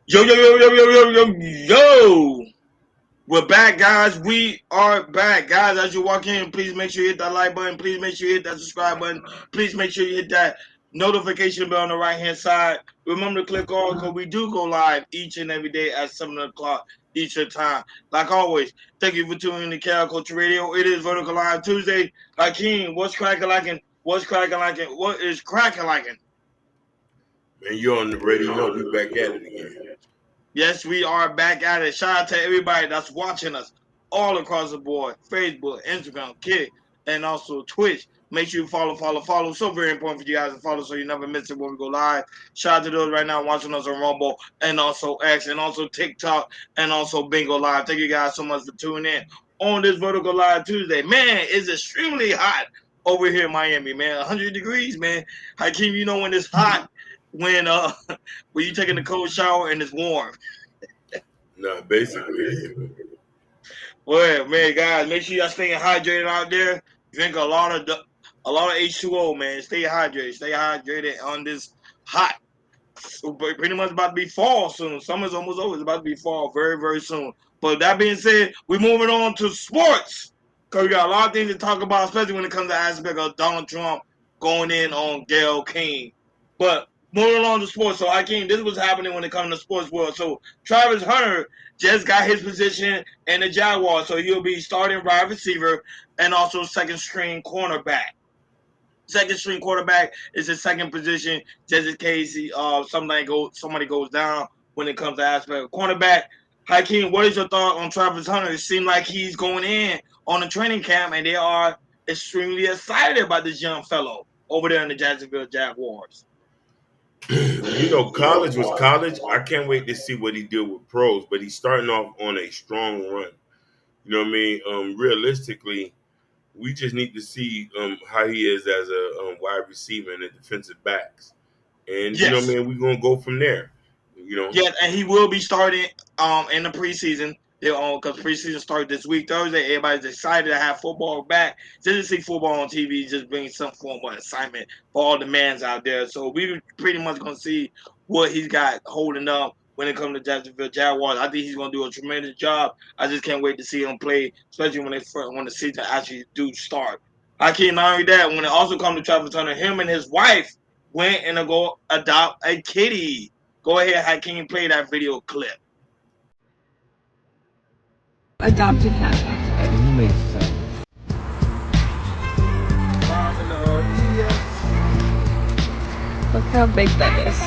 Yo, yo, yo, yo, yo, yo, yo, yo. We're back, guys. We are back. Guys, as you walk in, please make sure you hit that like button. Please make sure you hit that subscribe button. Please make sure you hit that notification bell on the right-hand side. Remember to click all because we do go live each and every day at 7 o'clock Eastern time. Like always, thank you for tuning in to Cal Culture Radio. It is Vertical Live Tuesday. Hakeem, what's cracking like? What's cracking like? What is cracking like? Man, you already know we back at it again. Yes, we are back at it. Shout out to everybody that's watching us all across the board. Facebook, Instagram, Kick, and also Twitch. Make sure you follow. So very important for you guys to follow so you never miss it when we go live. Shout out to those right now watching us on Rumble and also X and also TikTok and also Bingo Live. Thank you guys so much for tuning in on this Vertical Live Tuesday. Man, it's extremely hot over here in Miami, man. 100 degrees, man. Hakeem, you know when it's hot, when when you taking a cold shower and it's warm. Nah, basically. Well, man, guys, make sure y'all staying hydrated out there. Drink a lot of H2O, man. Stay hydrated. Stay hydrated on this hot. So pretty much about to be fall soon. Summer's almost over. It's about to be fall very, very soon. But that being said, we're moving on to sports because we got a lot of things to talk about, especially when it comes to the aspect of Donald Trump going in on Gayle King. But moving along to sports, so this was happening when it comes to sports world. So Travis Hunter just got his position in the Jaguars, so he'll be starting wide receiver and also second string cornerback. Second string quarterback is his second position, just in case somebody goes down when it comes to aspect of cornerback. Hakeem, what is your thought on Travis Hunter? It seems like he's going in on a training camp, and they are extremely excited about this young fellow over there in the Jacksonville Jaguars. College was college. I can't wait to see what he did with pros, but he's starting off on a strong run. You know what I mean? Realistically, we just need to see how he is as a wide receiver and a defensive backs. And, you know what I Yes. mean? We're going to go from there. You know? Yes, and he will be starting in the preseason. Because preseason started this week, Thursday. Everybody's excited to have football back. Just to see football on TV just brings some form of excitement for all the mans out there. So we pretty much gonna see what he's got holding up when it comes to Jacksonville Jaguars. I think he's gonna do a tremendous job. I just can't wait to see him play, especially when the season actually do start. I can't not only that, when it also comes to Travis Hunter, him and his wife went and go adopt a kitty. Go ahead, Hakeem, play that video clip. Adopted cat. Makes sense. Look how big that is.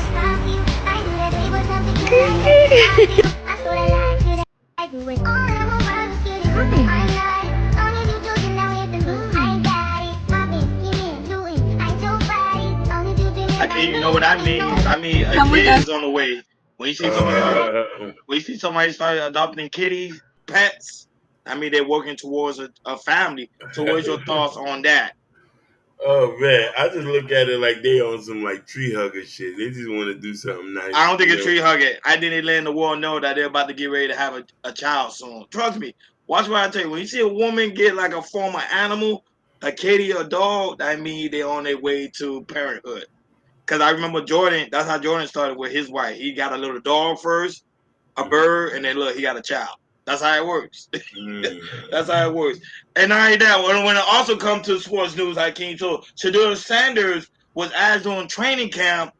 You know what that means? I mean, a kid is on the way. When you see somebody start adopting kitties, pets, I mean, they're working towards a family. So, what's your thoughts on that? Oh man, I just look at it like they on some like tree hugger shit. They just want to do something nice. I don't think a tree hugger. I think they letting the world know that they're about to get ready to have a child soon. Trust me. Watch what I tell you. When you see a woman get like a form of animal, a kitty or a dog, that means they're on their way to parenthood. Because I remember Jordan, that's how Jordan started with his wife. He got a little dog first, a bird, and then look, he got a child. That's how it works. That's how it works. And not only that, when it also comes to sports news, Hakeem, so Shedeur Sanders was asked on training camp,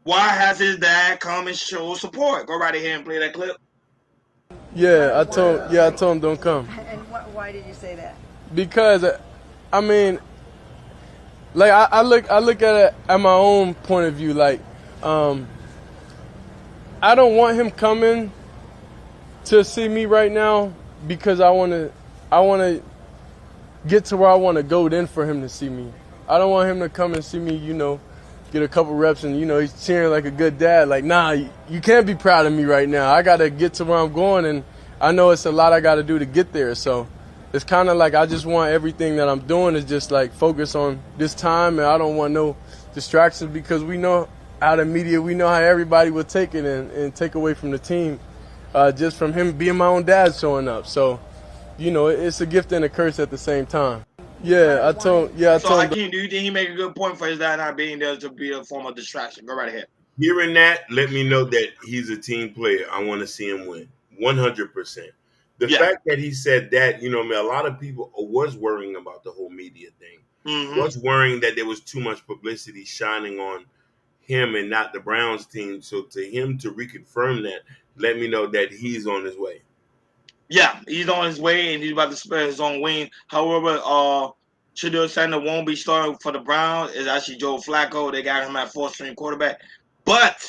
why has his dad come and show support? Go right ahead and play that clip. I told him don't come. And why did you say that? Because, I mean, like I look at it at my own point of view. Like, I don't want him coming to see me right now because I wanna get to where I want to go. Then for him to see me, I don't want him to come and see me. Get a couple reps and he's cheering like a good dad. Like, nah, you can't be proud of me right now. I gotta get to where I'm going, and I know it's a lot I gotta do to get there. So. It's kind of like I just want everything that I'm doing is just like focus on this time, and I don't want no distractions because we know how the media, we know how everybody will take it and take away from the team just from him being my own dad showing up. So, it's a gift and a curse at the same time. I told him. Hakeem, do you think he make a good point for his dad not being there to be a form of distraction? Go right ahead. Hearing that, let me know that he's a team player. I want to see him win 100%. The Yeah. fact that he said that, man, a lot of people was worrying about the whole media thing, Hmm. was worrying that there was too much publicity shining on him and not the Browns team. So to him to reconfirm that, let me know that he's on his way. Yeah, he's on his way and he's about to spread his own wing. However, Shador Sanders won't be starting for the Browns. It's actually Joe Flacco. They got him at fourth string quarterback. But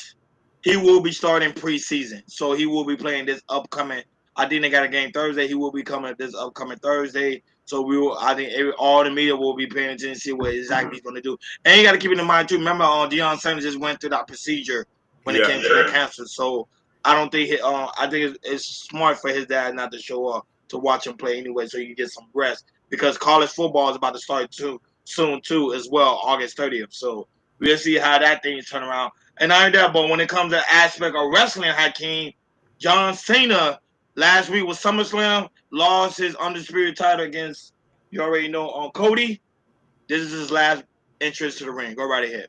he will be starting preseason. So he will be playing this upcoming. I think they got a game Thursday. He will be coming this upcoming Thursday. So I think all the media will be paying attention to see what exactly he's going to do. And you got to keep it in mind too. Remember, Deion Sanders just went through that procedure when it Yeah. came to the cancer. So I don't think I think it's smart for his dad not to show up to watch him play anyway, so he can get some rest because college football is about to start soon too as well, August 30th. So we'll see how that thing turn around. And not only that, but when it comes to aspect of wrestling, Hakeem, John Cena last week with SummerSlam lost his undisputed title against you already know on Cody. This is his last entrance to the ring. Go right ahead.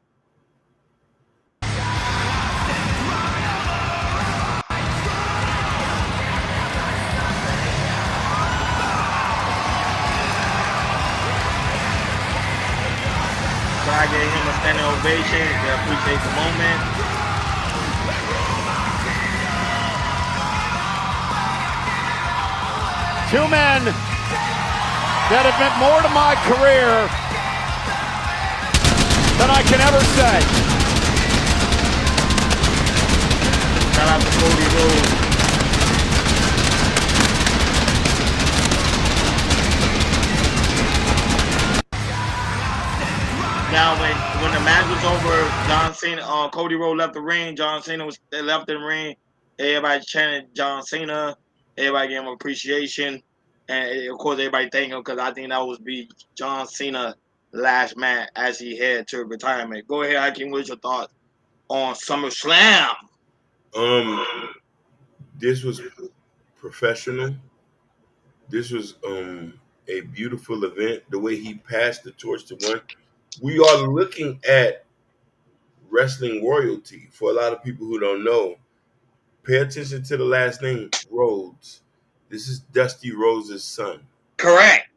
So I gave him a standing ovation. They appreciate the moment. Two men that have meant more to my career than I can ever say. Shout out to Cody Rhodes. Now, when the match was over, John Cena, Cody Rhodes left the ring. John Cena was left the ring. Everybody chanted John Cena. Everybody gave him appreciation, and of course, everybody thanked him because I think that was be John Cena last match as he head to retirement. Go ahead, Hakeem. What's your thoughts on SummerSlam? Um, this was professional. This was a beautiful event. The way he passed the torch to one. We are looking at wrestling royalty. For a lot of people who don't know, pay attention to the last name Rhodes. This is Dusty Rhodes' son. Correct.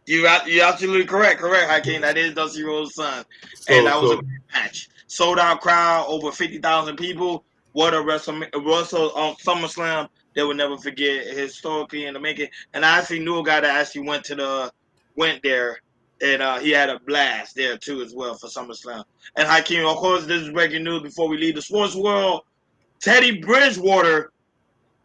You absolutely correct. Correct, Hakeem. That is Dusty Rhodes' son, and So that was a so great match. Sold out crowd, over 50,000 people. What a Wrestle on SummerSlam they will never forget historically in the making. And I actually knew a guy that actually went there, and he had a blast there too as well for SummerSlam. And Hakeem, of course, this is breaking news before we leave the sports world. Teddy Bridgewater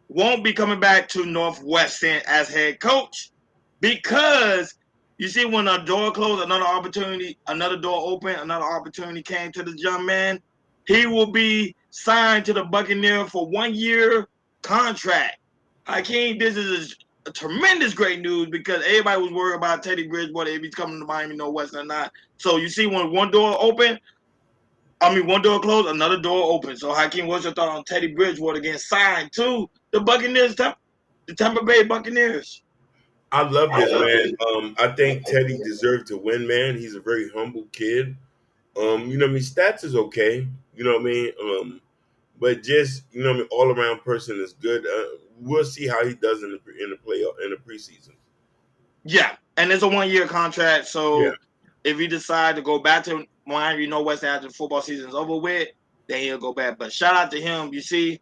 won't be coming back to Northwestern as head coach because you see when a door closed, another door opened, another opportunity came to the young man. He will be signed to the Buccaneers for 1 year contract. Hakeem, this is a tremendous great news because everybody was worried about Teddy Bridgewater if he's coming to Miami Northwestern or not. So you see when one door closed, another door open. So, Hakeem, what's your thought on Teddy Bridgewater getting signed to the Buccaneers, the Tampa Bay Buccaneers? I love this man. I think Teddy deserved to win, man. He's a very humble kid. Stats is okay. You know what I mean? But just all around person is good. We'll see how he does in the playoff in the preseason. Yeah, and it's a 1 year contract. Yeah, So, if he decide to go back to Miami Northwestern after the football season is over with, then he'll go back. But shout out to him. You see,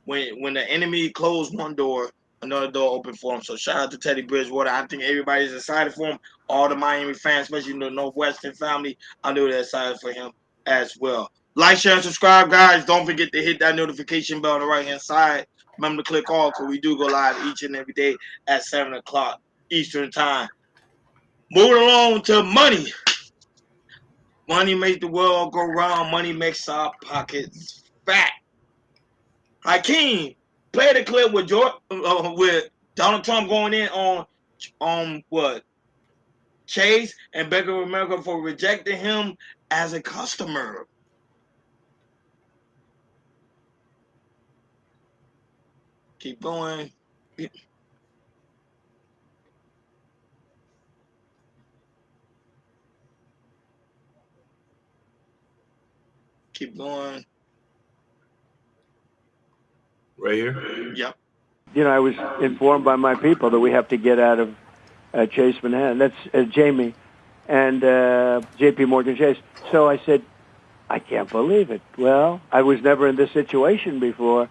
when the enemy closed one door, another door opened for him. So shout out to Teddy Bridgewater. I think everybody's excited for him. All the Miami fans, especially the Northwestern family, I know they're excited for him as well. Like, share, and subscribe, guys. Don't forget to hit that notification bell on the right hand side. Remember to click all because we do go live each and every day at 7 o'clock Eastern time. Moving along to money. Money makes the world go round. Money makes our pockets fat. Hakeem, play the clip with Donald Trump going in on what Chase and Bank of America for rejecting him as a customer. Keep going. Keep going. Right here. Yep. You know, I was informed by my people that we have to get out of Chase Manhattan. That's Jamie and J.P. Morgan Chase. So I said, I can't believe it. Well, I was never in this situation before.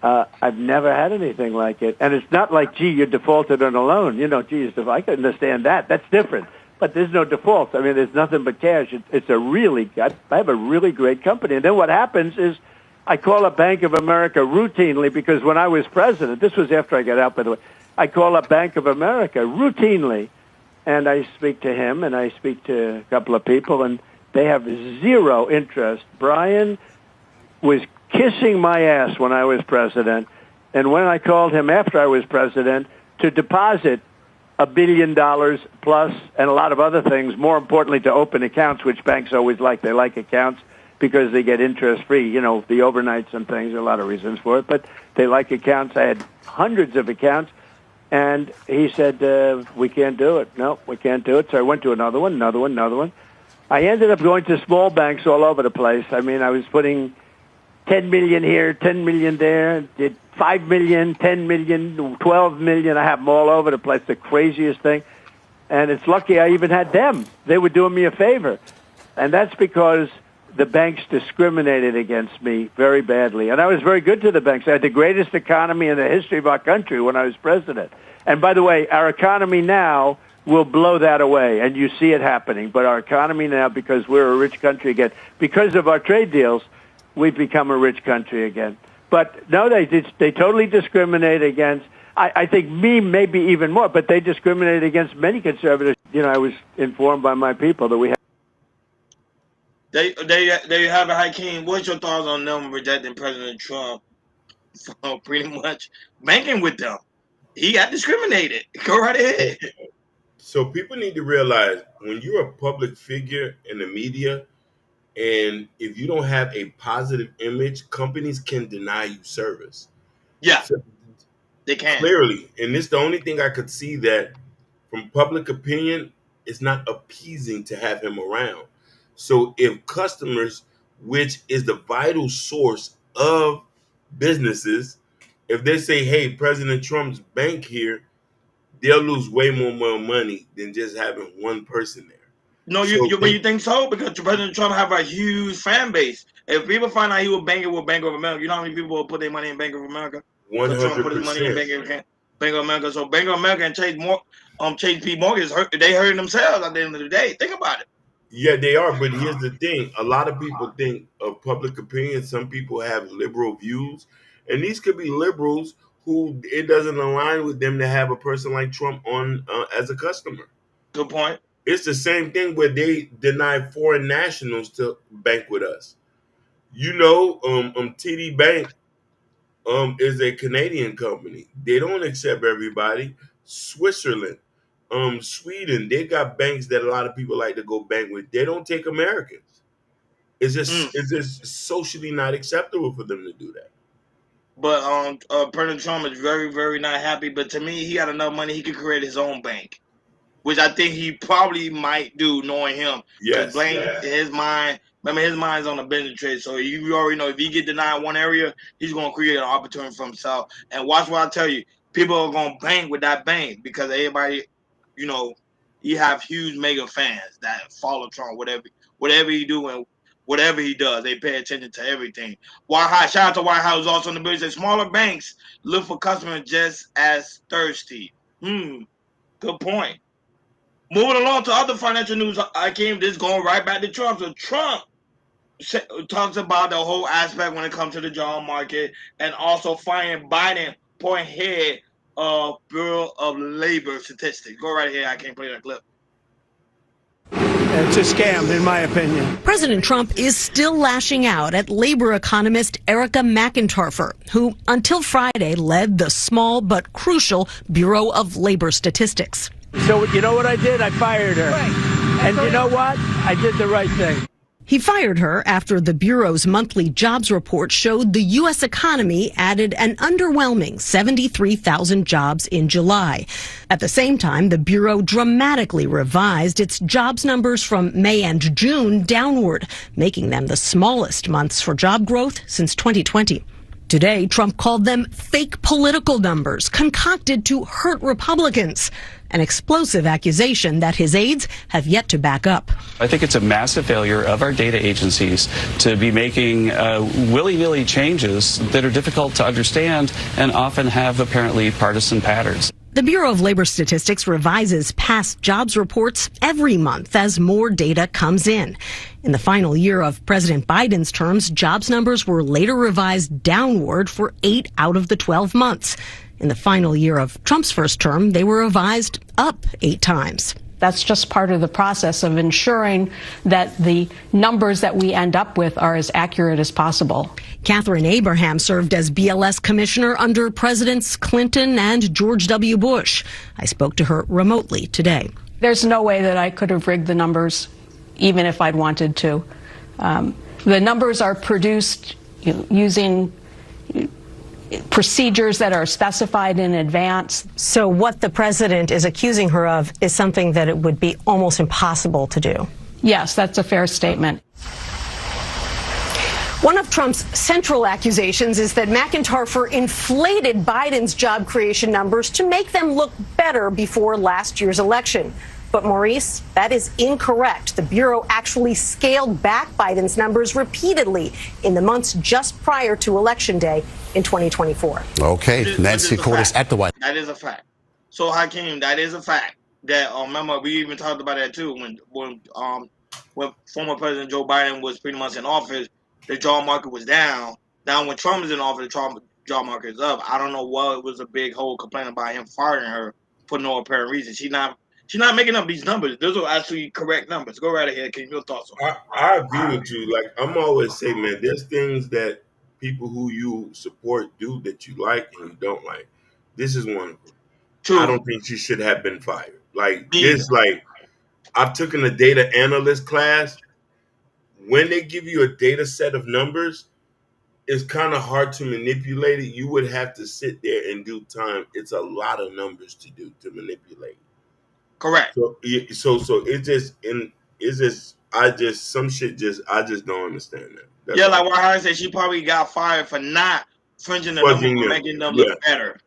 I've never had anything like it. And it's not like, gee, you defaulted on a loan. You know, geez, I can understand that. That's different. But there's no default. I mean, there's nothing but cash. It's a really, I have a really great company. And then what happens is I call up Bank of America routinely because when I was president, this was after I got out, by the way, I call up Bank of America routinely, and I speak to him, and I speak to a couple of people, and they have zero interest. Brian was kissing my ass when I was president, and when I called him after I was president to deposit $1 billion plus and a lot of other things, more importantly to open accounts, which banks always like. They like accounts because they get interest-free, you know, the overnights and things, there are a lot of reasons for it, but they like accounts. I had hundreds of accounts, and he said, we can't do it. No, we can't do it. So I went to another one. I ended up going to small banks all over the place. I mean, I was putting 10 million here, 10 million there, did 5 million, 10 million, 12 million. I have them all over the place, the craziest thing. And it's lucky I even had them. They were doing me a favor. And that's because the banks discriminated against me very badly. And I was very good to the banks. I had the greatest economy in the history of our country when I was president. And by the way, our economy now will blow that away, and you see it happening. But our economy now, because we're a rich country again, because of our trade deals, we've become a rich country again. But no, they totally discriminate against, I think me maybe even more, but they discriminate against many conservatives. You know, I was informed by my people that we have. They have a Hakeem. What's your thoughts on them rejecting President Trump? So pretty much banking with them. He got discriminated. Go right ahead. So people need to realize when you're a public figure in the media, and if you don't have a positive image, companies can deny you service. Yeah, so, they can. Clearly. And this is the only thing I could see that from public opinion, it's not appeasing to have him around. So if customers, which is the vital source of businesses, if they say, hey, President Trump's bank here, they'll lose way more money than just having one person there. No, you think so? Because President Trump have a huge fan base. If people find out he was banking with Bank of America, you know how many people will put their money in Bank of America? 100%. Trump put his money in Bank of America. So Bank of America and Chase P. Morgan, they hurting themselves at the end of the day. Think about it. Yeah, they are. But here's the thing. A lot of people think of public opinion. Some people have liberal views. And these could be liberals who it doesn't align with them to have a person like Trump on as a customer. Good point. It's the same thing where they deny foreign nationals to bank with us. You know, TD Bank is a Canadian company. They don't accept everybody. Switzerland, Sweden, they got banks that a lot of people like to go bank with. They don't take Americans. It's just socially not acceptable for them to do that. But President Trump is very, very not happy. But to me, he got enough money, he could create his own bank, which I think he probably might do, knowing him. Yes. His mind. Remember, his mind's on the business trade. So you already know if he get denied one area, he's gonna create an opportunity for himself. And watch what I tell you, people are gonna bank with that bank because everybody, you know, he have huge mega fans that follow Trump. Whatever he do and whatever he does, they pay attention to everything. Shout out to White House also in the business. Smaller banks look for customers just as thirsty. Good point. Moving along to other financial news, this going right back to Trump. So Trump talks about the whole aspect when it comes to the job market and also finding Biden point head of Bureau of Labor statistics. Go right here. I can't play that clip. It's a scam, in my opinion. President Trump is still lashing out at labor economist Erica McIntarfer, who until Friday led the small but crucial Bureau of Labor Statistics. So you know what I did? I fired her. Right. And you know what? I did the right thing. He fired her after the Bureau's monthly jobs report showed the U.S. economy added an underwhelming 73,000 jobs in July. At the same time, the Bureau dramatically revised its jobs numbers from May and June downward, making them the smallest months for job growth since 2020. Today, Trump called them fake political numbers concocted to hurt Republicans, an explosive accusation that his aides have yet to back up. I think it's a massive failure of our data agencies to be making willy-nilly changes that are difficult to understand and often have apparently partisan patterns. The Bureau of Labor Statistics revises past jobs reports every month as more data comes in. In the final year of President Biden's terms, jobs numbers were later revised downward for 8 out of the 12 months. In the final year of Trump's first term, they were revised up 8 times. That's just part of the process of ensuring that the numbers that we end up with are as accurate as possible. Catherine Abraham served as BLS commissioner under Presidents Clinton and George W. Bush. I spoke to her remotely today. There's no way that I could have rigged the numbers, even if I'd wanted to. The numbers are produced using procedures that are specified in advance. So what the president is accusing her of is something that it would be almost impossible to do. Yes, that's a fair statement. One of Trump's central accusations is that McIntyre inflated Biden's job creation numbers to make them look better before last year's election. But Maurice, that is incorrect. The Bureau actually scaled back Biden's numbers repeatedly in the months just prior to Election Day in 2024. Okay, Nancy Cordes at the White House. That is a fact. So, Hakeem, that is a fact. That remember, we even talked about that too when former President Joe Biden was pretty much in office. The job market was down. Now, when Trump is in office, the job market is up. I don't know what was a big whole complaint about him firing her for no apparent reason. She's not making up these numbers. Those are actually correct numbers. Go right ahead. Can your thoughts on that? I agree with you. Like I'm always saying, man, there's things that people who you support do that you like and you don't like. This is one of them. True. I don't think she should have been fired. Like this, like I've taken a data analyst class. When they give you a data set of numbers, it's kind of hard to manipulate it. You would have to sit there and do time. It's a lot of numbers to manipulate. Correct. So I just don't understand that. That's like what Harry said, she probably got fired for not fringing the numbers and making them look better.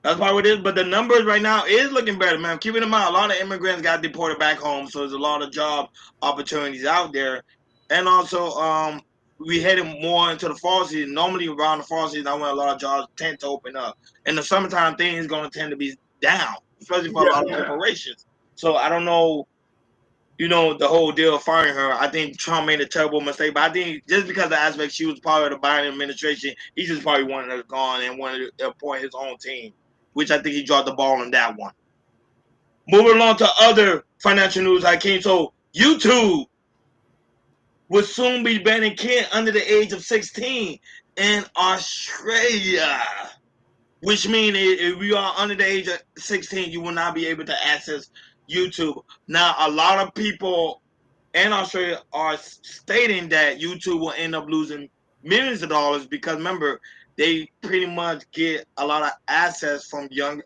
That's probably what it is. But the numbers right now is looking better, man. Keeping in mind, a lot of immigrants got deported back home, so there's a lot of job opportunities out there. And also, we headed more into the fall season. Normally around the fall season, that's when a lot of jobs tend to open up. In the summertime, things going to tend to be down, especially for a lot of corporations. So I don't know, the whole deal of firing her. I think Trump made a terrible mistake. But I think just because of the aspect she was part of the Biden administration, he just probably wanted her gone and wanted to appoint his own team, which I think he dropped the ball on that one. Moving along to other financial news, Hakeem. So YouTube will soon be banning kids under the age of 16 in Australia, which means if you are under the age of 16, you will not be able to access YouTube. Now, a lot of people in Australia are stating that YouTube will end up losing millions of dollars because, remember, they pretty much get a lot of access from younger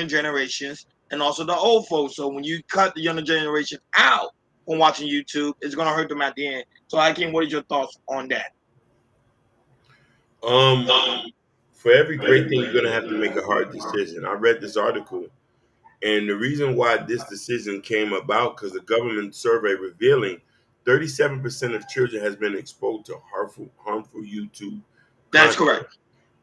generations and also the old folks. So when you cut the younger generation out from watching YouTube, it's going to hurt them at the end. So, Hakeem, what is your thoughts on that? For every great thing, you're going to have to make a hard decision. I read this article, and the reason why this decision came about because the government survey revealing 37% of children has been exposed to harmful YouTube. That's correct.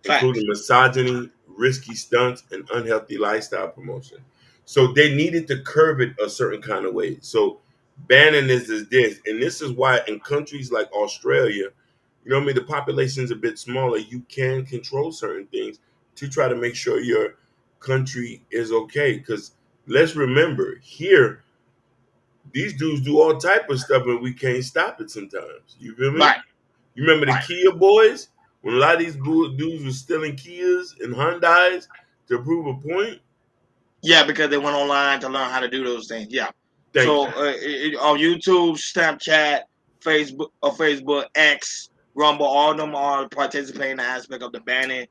Including misogyny, risky stunts, and unhealthy lifestyle promotion. So they needed to curb it a certain kind of way. So banning this is this. And this is why in countries like Australia, the population's a bit smaller. You can control certain things to try to make sure your country is okay. Because let's remember, here, these dudes do all type of stuff and we can't stop it sometimes. You feel me? Right. You remember the Kia boys? When a lot of these dudes were stealing Kias and Hyundais to prove a point? Yeah, because they went online to learn how to do those things. Yeah. On YouTube, Snapchat, Facebook, X, Rumble, all of them are participating in the aspect of the banning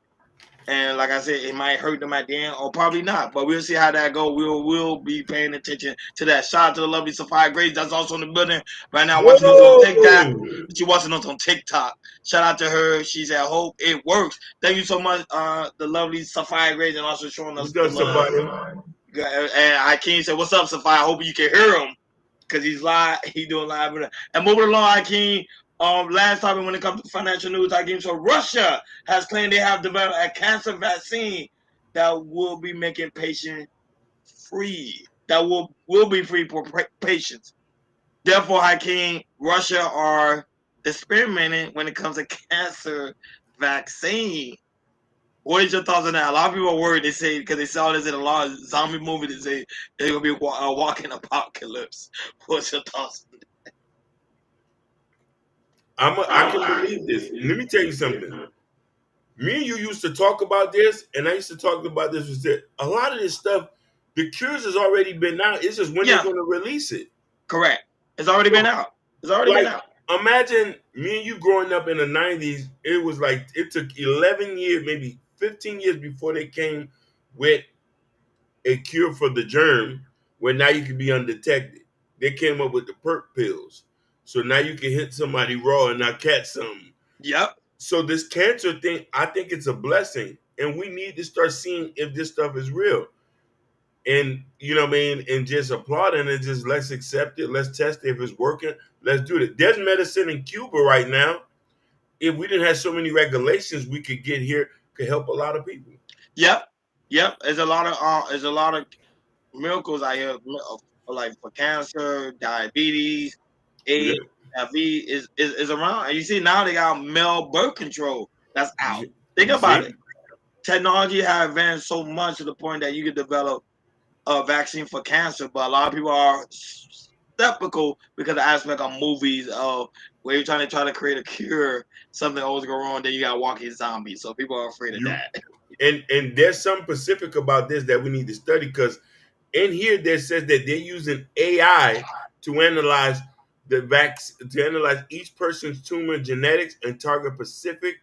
And like I said, it might hurt them at the end, or probably not. But we'll see how that go. We'll be paying attention to that. Shout out to the lovely Sophia Grace. That's also in the building right now. Watching us on TikTok. Whoa! She watching us on TikTok. Shout out to her. She said, "Hope it works." Thank you so much, the lovely Sophia Grace, and also showing us What's the up, love. somebody? And Hakeem said, "What's up, Sophia? I hope you can hear him because he's live. He doing live." And moving along, Hakeem. Last time when it comes to financial news, Hakeem, so Russia has claimed they have developed a cancer vaccine that will be making patients free. That will be free for patients. Therefore, Hakeem, Russia are experimenting when it comes to cancer vaccine. What is your thoughts on that? A lot of people are worried. They say because they saw this in a lot of zombie movies. They say they're gonna be a walking apocalypse. What's your thoughts on that? I can believe this. Let me tell you something. Me and you used to talk about this, and I used to talk about this. Was that a lot of this stuff? The cures has already been out. It's just when they're going to release it. Correct. It's already been out. It's already been out. Imagine me and you growing up in the 90s. It was like it took 11 years, maybe 15 years before they came with a cure for the germ, where now you can be undetected. They came up with the perk pills, so now you can hit somebody raw and not catch something. Yep. So this cancer thing, I think it's a blessing, and we need to start seeing if this stuff is real. And you know what I mean, and just applauding it, just let's accept it, let's test it. If it's working, let's do it. There's medicine in Cuba right now. If we didn't have so many regulations we could get here, could help a lot of people. Yep. There's a lot of miracles out here, like for cancer, diabetes, AIDS, HIV is around. And you see now they got male birth control that's out. Think about it. Technology has advanced so much to the point that you can develop a vaccine for cancer, but a lot of people are skeptical because of the aspect of movies of where you're trying to create a cure, something always go wrong, then you got walking zombies. So people are afraid of that. And there's something specific about this that we need to study, because in here there says that they're using AI to analyze to analyze each person's tumor genetics and target specific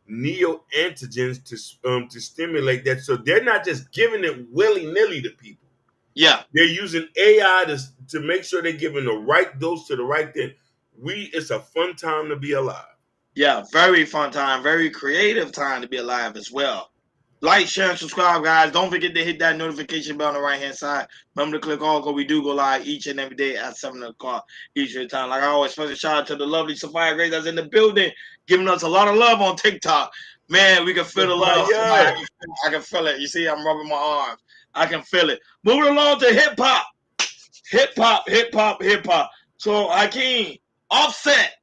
neoantigens to stimulate that. So they're not just giving it willy-nilly to people. Yeah. They're using AI to make sure they're giving the right dose to the right thing. It's a fun time to be alive. Yeah, very fun time, very creative time to be alive as well. Like, share, and subscribe, guys. Don't forget to hit that notification bell on the right-hand side. Remember to click all, because we do go live each and every day at 7 o'clock Eastern time. Like I always, special shout out to the lovely Sophia Grace that's in the building, giving us a lot of love on TikTok. Man, we can feel the love. I can feel it. You see, I'm rubbing my arms. I can feel it. Moving along to hip-hop. Hip-hop. So, Hakeem, Offset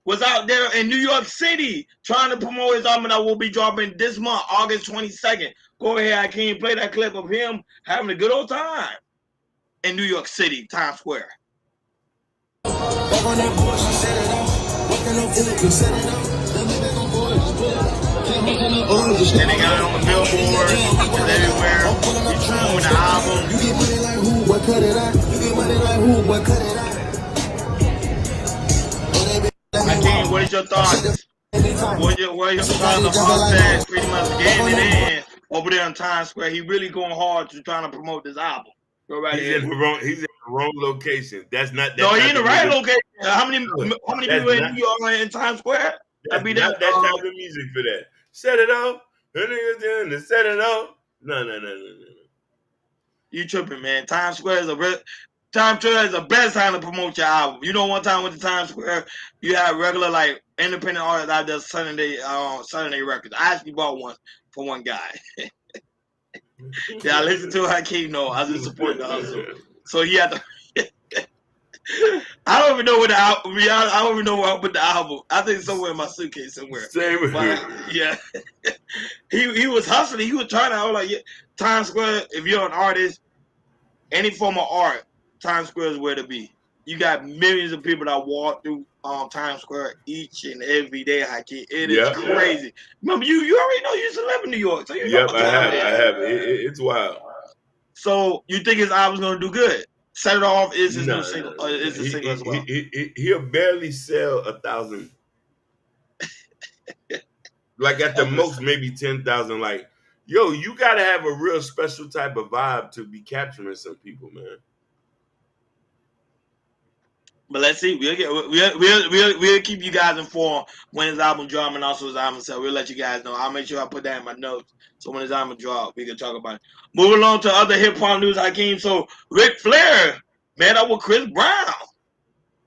was out there in New York City trying to promote his album that will be dropping this month, August 22nd. Go ahead, Hakeem, play that clip of him having a good old time in New York City, Times Square. And they got it on the billboard, and everywhere. He's promoting the album. You get money like who, but cut it out. You get money like who, but cut it out. Hakeem, what is your thoughts? What are your thoughts of Offset pretty much getting it in over there in Times Square? He really going hard to trying to promote this album. Go right ahead. He's in the wrong location. That's not that. No, he's in the right location. How many people in New York are in Times Square? That's not that type of music for that. Set it up. Set it up. No. You tripping, man. Times Square is the best time to promote your album. You know, one time with the Times Square, you have regular like independent artists out there Sunday records. I actually bought one for one guy. Yeah, I listened to Hakeem. No, I just support the hustle. So he had to. I don't even know where the album. I don't even know where I put the album. I think it's somewhere in my suitcase somewhere. Same with me. Yeah, he was hustling. He was trying to. I was like, yeah, Times Square. If you're an artist, any form of art, Times Square is where to be. You got millions of people that walk through Times Square each and every day, Hakeem. It is crazy. Remember, you already know you used to live in New York. So you know I have. It's wild. So you think his album's gonna do good? Set It Off is his new single. Is the single as well? He'll barely sell 1,000. Like at the most, maybe 10,000. Like, yo, you gotta have a real special type of vibe to be capturing some people, man. But let's see. We'll keep you guys informed when his album drop and also his album sale. We'll let you guys know. I'll make sure I put that in my notes. So when his album drop, we can talk about it. Moving on to other hip hop news, Hakeem. So Ric Flair met up with Chris Brown,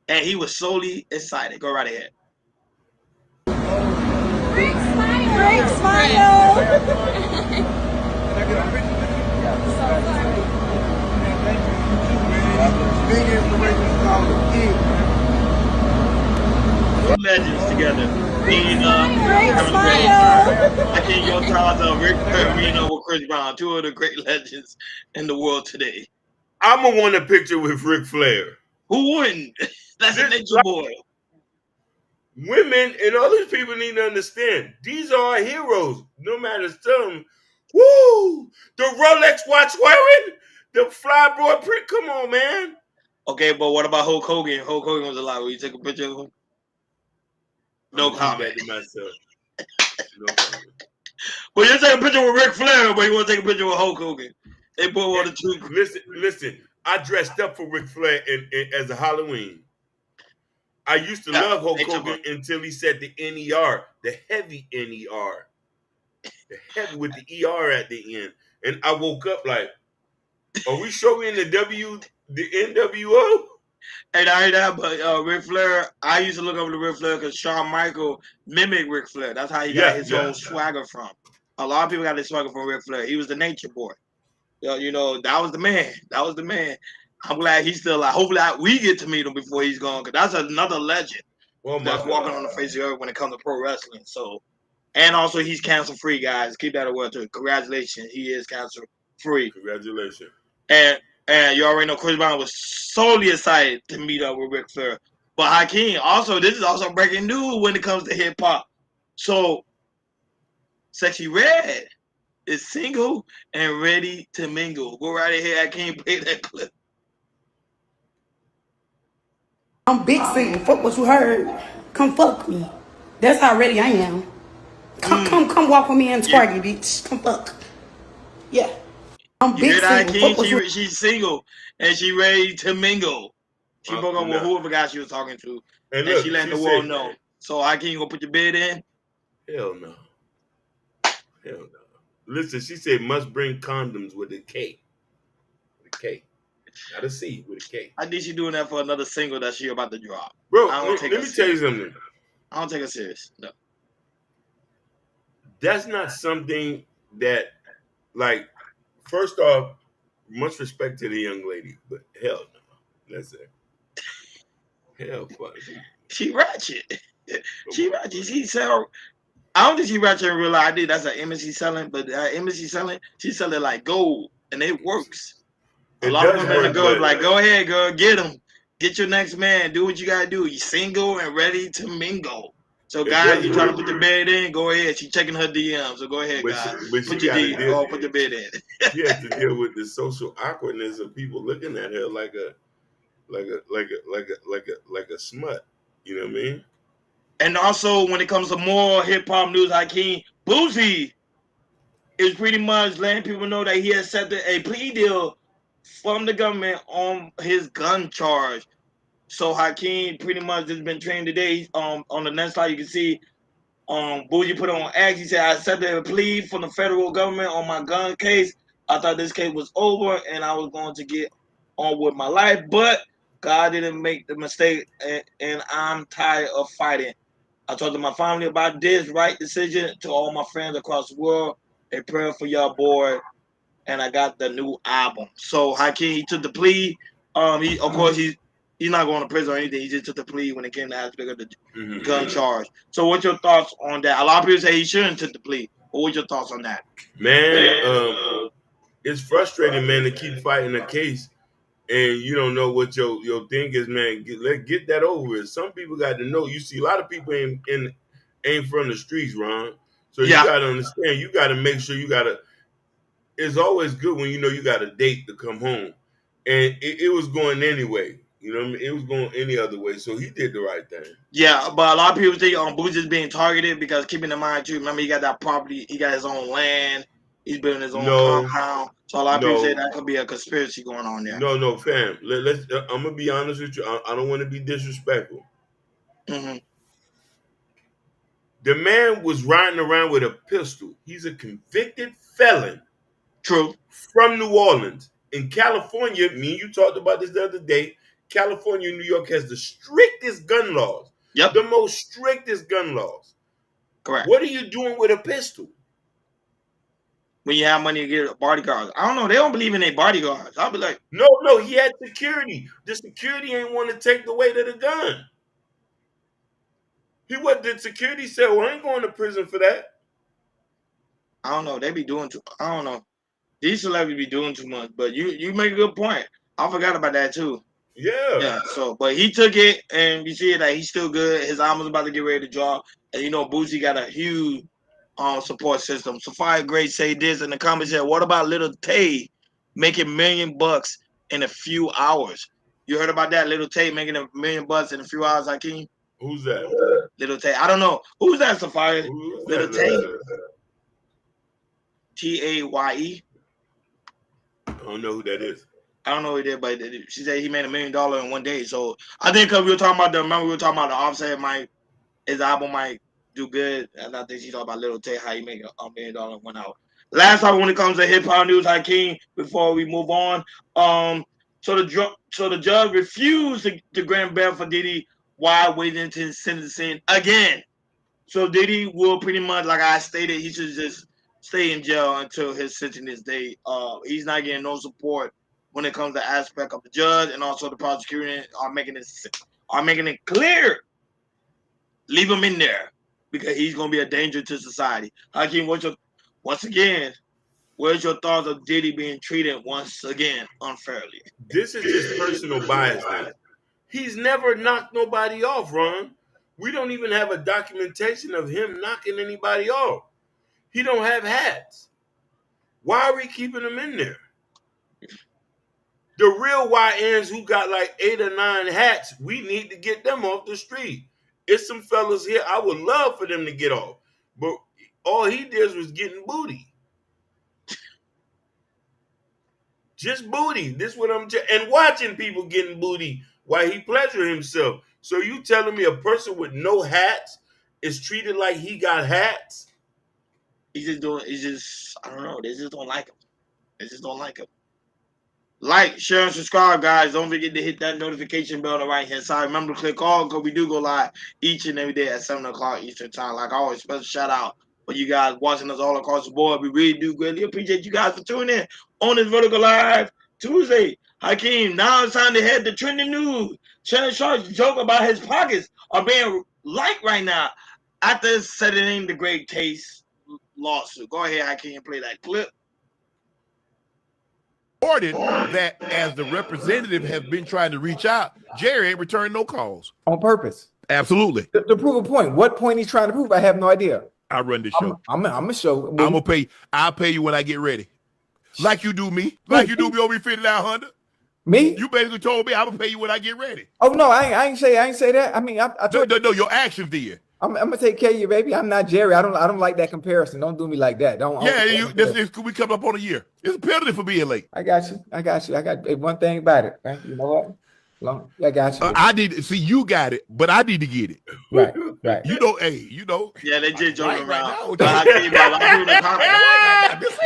and he was solely excited. Go right ahead. Rick smile. Rick smile. Big inspiration from the kid. Two legends together. I think your thoughts of Ric Flair meeting up with Chris Brown, two of the great legends in the world today. I'm gonna want a picture with Ric Flair. Who wouldn't? That's a nature boy. Women and other people need to understand these are our heroes. No matter some, woo, the Rolex watch wearing, the flyboy print. Come on, man. Okay, but what about Hulk Hogan? Hulk Hogan was alive. Will you take a picture of him? No comment. To myself. No comment. Well, you take a picture with Ric Flair, but you want to take a picture with Hulk Hogan. They both want the two. Listen. I dressed up for Ric Flair as a Halloween. I used to love Hulk Hogan until he said the NER, the heavy NER, the heavy with the ER at the end, and I woke up like, are we showing the NWO? And I heard that, but Ric Flair, I used to look over to Ric Flair because Shawn Michaels mimicked Ric Flair. That's how he got his whole swagger from. A lot of people got their swagger from Ric Flair. He was the nature boy. You know, that was the man. That was the man. I'm glad he's still alive. Hopefully we get to meet him before he's gone, because that's another legend that's walking on the face of the earth when it comes to pro wrestling. So, and also he's cancer free, guys. Keep that aware too. Congratulations, he is cancer free. Congratulations. And you already know Chris Brown was solely excited to meet up with Ric Flair. But Hakeem, also this is also breaking news when it comes to hip hop. So, Sexy Red is single and ready to mingle. Go right ahead, Hakeem, play that clip. I'm big single. Fuck what you heard. Come fuck me. That's how ready I am. Come walk with me in Target, bitch. Come fuck. Yeah. I'm big single. She's single and she ready to mingle. She broke up with whoever guy she was talking to, and she let the world know. So Hakeem, gonna put your bid in? Hell no. Hell no. Listen, she said must bring condoms with a K. With a K. Not a C, with a K. I think she's doing that for another single that she about to drop. Bro, let me tell you something. I don't take her serious. No. That's not something that, like, first off, much respect to the young lady, but hell no. That's it. Hell fuck. She ratchet. She ratchet. She sell. I don't think she ratchet in real life. I think that's an image she's selling, but that image she's selling like gold, and it works. A lot of women and girls like, go ahead, girl, get him. Get your next man. Do what you gotta do. You single and ready to mingle. So guys, you trying to put the bed in, go ahead. She's checking her DM, so go ahead, guys. Put the bed in. She has to deal with the social awkwardness of people looking at her like a smut. You know what I mean? And also, when it comes to more hip hop news, Hakeem, Boosie is pretty much letting people know that he accepted a plea deal from the government on his gun charge. So Hakeem pretty much has been trained today. On the next slide, you can see Boosie put on X. He said, I accepted a plea from the federal government on my gun case. I thought this case was over and I was going to get on with my life, but God didn't make the mistake, and I'm tired of fighting. I talked to my family about this right decision, to all my friends across the world. A prayer for y'all, boy. And I got the new album. So Hakeem, he took the plea. He's not going to prison or anything. He just took the plea when it came to aspect of the gun charge. So what's your thoughts on that? A lot of people say he shouldn't take the plea. But what's your thoughts on that? Man, it's frustrating, man, to keep fighting a case and you don't know what your thing is, man. Get that over with. Some people got to know. You see, a lot of people ain't from the streets, Ron. So you got to understand. You got to make sure you got to. It's always good when you know you got a date to come home, and it was going anyway. You know what I mean? It was going any other way, so he did the right thing. Yeah, but a lot of people think Boogie's being targeted because keeping in mind too, remember he got that property, he got his own land, he's building his own compound. So a lot of people say that could be a conspiracy going on there. No, fam. Let's. I'm gonna be honest with you. I don't want to be disrespectful. Mm-hmm. The man was riding around with a pistol. He's a convicted felon. True. From New Orleans. In California, me and you talked about this the other day. California and New York has the strictest gun laws. Yep. The most strictest gun laws. Correct. What are you doing with a pistol? When you have money to get bodyguards. I don't know. They don't believe in their bodyguards. I'll be like, no, he had security. The security ain't want to take the weight of the gun. The security said, well, I ain't going to prison for that. I don't know. They be doing I don't know. These celebrities be doing too much. But you make a good point. I forgot about that too. Yeah. So, but he took it, and you see that he's still good. His album's about to get ready to drop, and Boosie got a huge support system. Sophia Gray say this in the comments here. What about Little Tay making $1 million in a few hours? You heard about that? Little Tay making $1 million in a few hours, Hakeem? Who's that? Little Tay. I don't know. Who's that, Sophia? Little Tay? Taye? I don't know who that is. I don't know who he did, but she said he made $1 million in one day. So I think because we were talking about the Offset his album might do good, and I think she talked about Little Tay, how he make $1 million in 1 hour. Last time when it comes to hip hop news, Hakeem, before we move on, so the judge refused to grant bail for Diddy while waiting to his sentencing again. So Diddy will pretty much, like I stated, he should just stay in jail until his sentencing day. He's not getting no support when it comes to aspect of the judge, and also the prosecutor are making it clear. Leave him in there because he's gonna be a danger to society. Hakeem, where's your thoughts of Diddy being treated once again unfairly? This is just personal bias now. He's never knocked nobody off, Ron. We don't even have a documentation of him knocking anybody off. He don't have hats. Why are we keeping him in there? The real YNs who got like 8 or 9 hats, we need to get them off the street. It's some fellas here, I would love for them to get off. But all he did was getting booty. Just booty. This is what and watching people getting booty while he pleasure himself. So you telling me a person with no hats is treated like he got hats? I don't know. They just don't like him. Like, share, and subscribe, guys. Don't forget to hit that notification bell on the right-hand side. Remember to click all, because we do go live each and every day at 7 o'clock Eastern Time. Like always, special shout-out for you guys watching us all across the board. We really do greatly appreciate you guys for tuning in on this Vertical Live Tuesday. Hakeem, now it's time to head to trending news. Shannon Sharp's joke about his pockets are being liked right now after settling the Great Case lawsuit. Go ahead, Hakeem, play that clip. Reported that as the representative has been trying to reach out, Jerry ain't returned no calls. On purpose. Absolutely. To prove a point. What point he's trying to prove, I have no idea. I run the show. I'm a show. I'm gonna pay. I'll pay you when I get ready. Like you do me. Like you do me over 50,000. Me? You basically told me I'm gonna pay you when I get ready. Oh no, I ain't say that. I mean, I told no, your actions did. I'm gonna take care of you, baby. I'm not Jerry. I don't like that comparison. Don't do me like that. Don't. Yeah, we come up on a year. It's a penalty for being late. I got you. I got one thing about it. Right? You know what? I got you. I need to see you got it, but I need to get it. Right. You know, hey, you know. Yeah, they just joking around.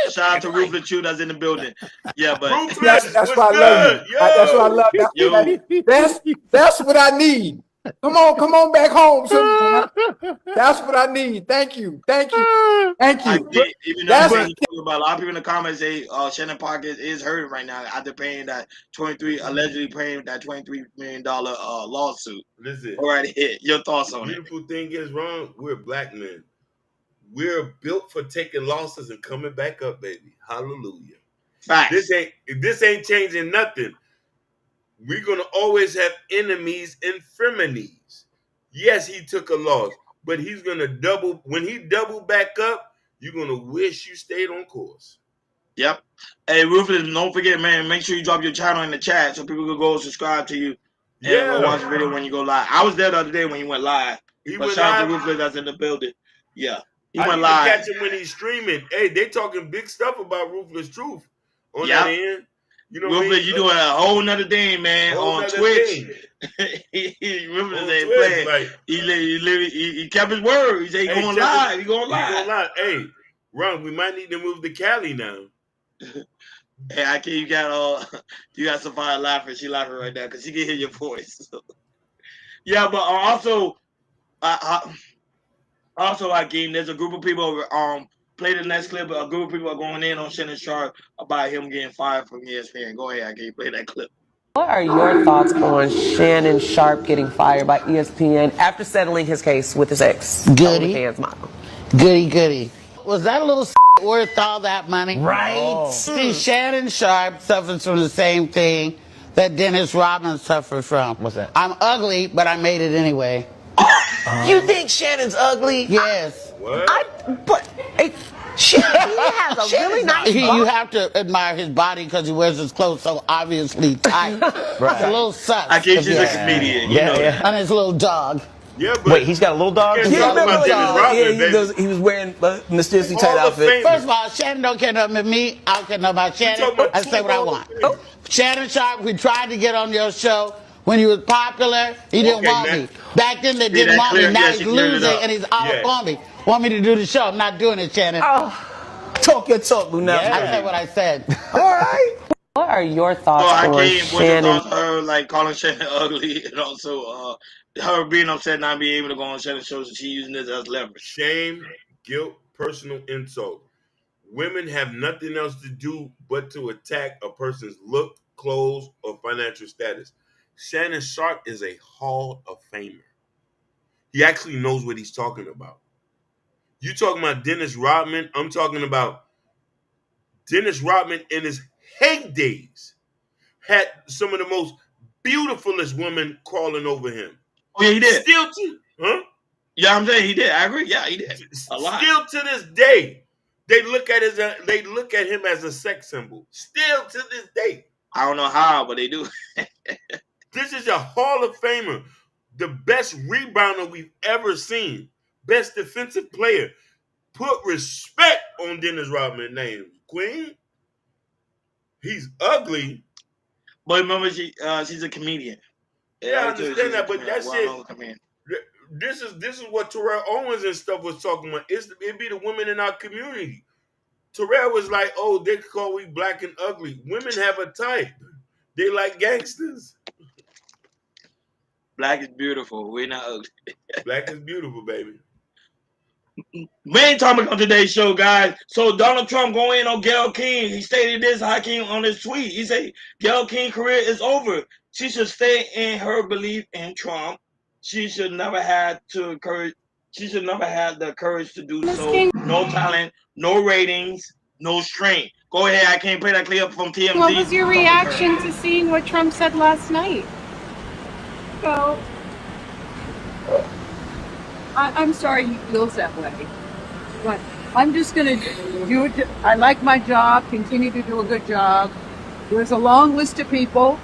Shout out to Roof the Chew that's in the building. Yeah, but that's why I love you. That's why I love you. That's what I need. Come on back home. That's what I need. Thank you. Even though a lot of people in the comments say Shannon Pocket is hurting right now after allegedly paying that $23 million lawsuit. Listen, all right, your thoughts on it. Beautiful thing is, Ron, we're black men. We're built for taking losses and coming back up, baby. Hallelujah. Facts. This ain't changing nothing. We're going to always have enemies and frenemies. Yes, he took a loss, but he's going to when he double back up, you're going to wish you stayed on course. Yep. Hey, Rufus, don't forget, man, make sure you drop your channel in the chat so people can go subscribe to you And we'll Yeah. watch the video when you go live. I was there the other day when he went live. He But went shout out live. to Ruthless that's in the building. Yeah. He I went need to live. catch him when he's streaming. Hey, they talking big stuff about Ruthless Truth on Yep. that end. You know what I Ruthless, mean? you doing a whole nother thing, man, Whole on nother Twitch. thing. Ruthless On ain't Twitch, playing. like He kept his word. He said he going live. He going live. Hey, Ron, we might need to move to Cali now. Hey, I can't. You got somebody laughing. She laughing right now because she can hear your voice. Yeah, but also, Hakeem, there's a group of people. Play the next clip. A group of people are going in on Shannon Sharp about him getting fired from ESPN. Go ahead, Hakeem. Play that clip. What are your thoughts on Shannon Sharp getting fired by ESPN after settling his case with his ex? Goody. OnlyFans model. Goody. Was that a little worth all that money? Right. No. See, Shannon Sharp suffers from the same thing that Dennis Rodman suffered from. What's that? I'm ugly, but I made it anyway. You think Shannon's ugly? Yes. Shannon, he has a really nice body. You have to admire his body because he wears his clothes so obviously tight. Right. It's a little sus. I guess she's a comedian. You know that. And his little dog. Yeah, but wait, he's got a little dog? Yeah, he was wearing mysteriously tight outfit. First of all, Shannon don't care nothing about me. I don't care nothing about Shannon. I say what I want. Shannon Sharp, we tried to get on your show when you was popular. He didn't want me. Back then they didn't want me. Now he's losing and he's all up on me. Want me to do the show. I'm not doing it, Shannon. Talk your talk, Lou. Now. I said what I said. All right. What are your thoughts on Shannon? What's her like calling Shannon ugly and also her being upset not being able to go on Shannon's show, so she using this as leverage. Shame, guilt, personal insult. Women have nothing else to do but to attack a person's look, clothes, or financial status. Shannon Sharp is a Hall of Famer. He actually knows what he's talking about. You talking about Dennis Rodman? I'm talking about Dennis Rodman in his heydays had some of the most beautifulest women crawling over him. Oh yeah, he did. Still huh? Yeah, I'm saying he did. I agree. Yeah, he did. A lot. Still to this day, they look at him as a sex symbol. Still to this day. I don't know how, but they do. This is a Hall of Famer, the best rebounder we've ever seen, best defensive player. Put respect on Dennis Rodman's name, Queen. He's ugly, but remember, she's a comedian. Yeah, I understand that, but that's it. This is what Terrell Owens and stuff was talking about. It'd be the women in our community. Terrell was like, "Oh, they call we black and ugly. Women have a type. They like gangsters. Black is beautiful. We're not ugly. Black is beautiful, baby." Main topic on today's show, guys. So Donald Trump going in on Gayle King. He stated this, Hakeem, on his tweet. He said Gayle King's career is over. She should stay in her belief in Trump. She should never have the courage to do so. No talent, no ratings, no strength. Go ahead, I can't play that clip from TMZ. What was your reaction to seeing what Trump said last night? Well, I'm sorry he feels that way, but I'm just going to do it. I like my job, continue to do a good job. There's a long list of people.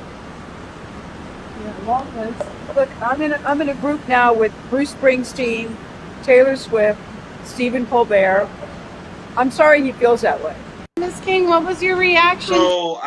Yeah, long list. Look, I'm in a group now with Bruce Springsteen, Taylor Swift, Stephen Colbert. I'm sorry he feels that way. Ms. King, what was your reaction? So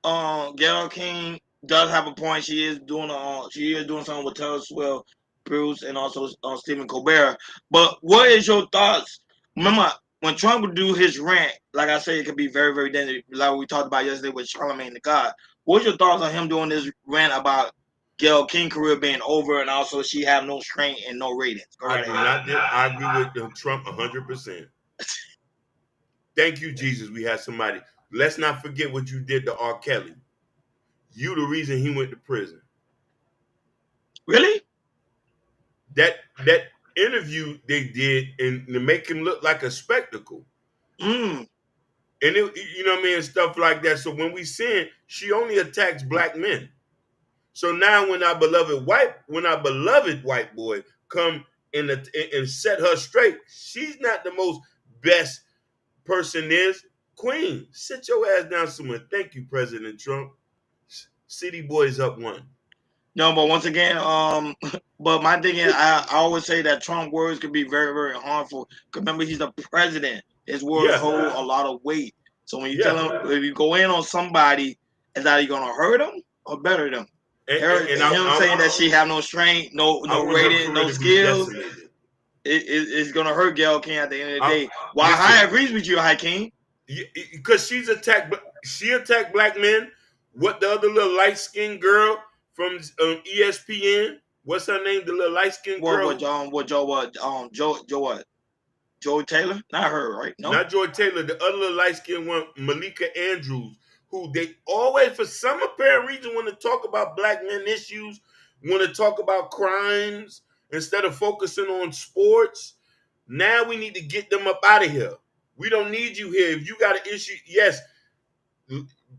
Gayle King does have a point. She is doing something with Taylor Swift, Bruce, and also Stephen Colbert. But what is your thoughts? Remember, when Trump would do his rant, like I said, it could be very, very dangerous, like we talked about yesterday with Charlamagne the God. What's your thoughts on him doing this rant about Gayle King's career being over and also she have no strength and no ratings? I agree with Trump 100%. Thank you, Jesus. We had somebody. Let's not forget what you did to R. Kelly. You the reason he went to prison. Really? That interview they did and to make him look like a spectacle. And it, you know what I mean, and stuff like that. So when we sin, she only attacks black men. So now when our beloved white boy come and set her straight, she's not the most best person is. Queen, sit your ass down somewhere. Thank you, President Trump. City Boys up 1. No, but once again, but my thing is, I always say that Trump words can be very, very harmful. 'Cause remember, he's the president. His words hold a lot of weight. So when you tell him, if you go in on somebody, is that you gonna hurt them or better them? And Him saying that she have no strength, no I want her rating, no career to be skills, decimated. it's gonna hurt Gayle King at the end of the day. While Listen, I agrees with you, Hakeem. Because she attacked black men. What the other little light skinned girl from ESPN? What's her name? The little light skinned girl. Joe Taylor? Not her, right? No. Not Joy Taylor. The other little light skinned one, Malika Andrews, who they always, for some apparent reason, want to talk about black men issues, want to talk about crimes instead of focusing on sports. Now we need to get them up out of here. We don't need you here. If you got an issue, yes,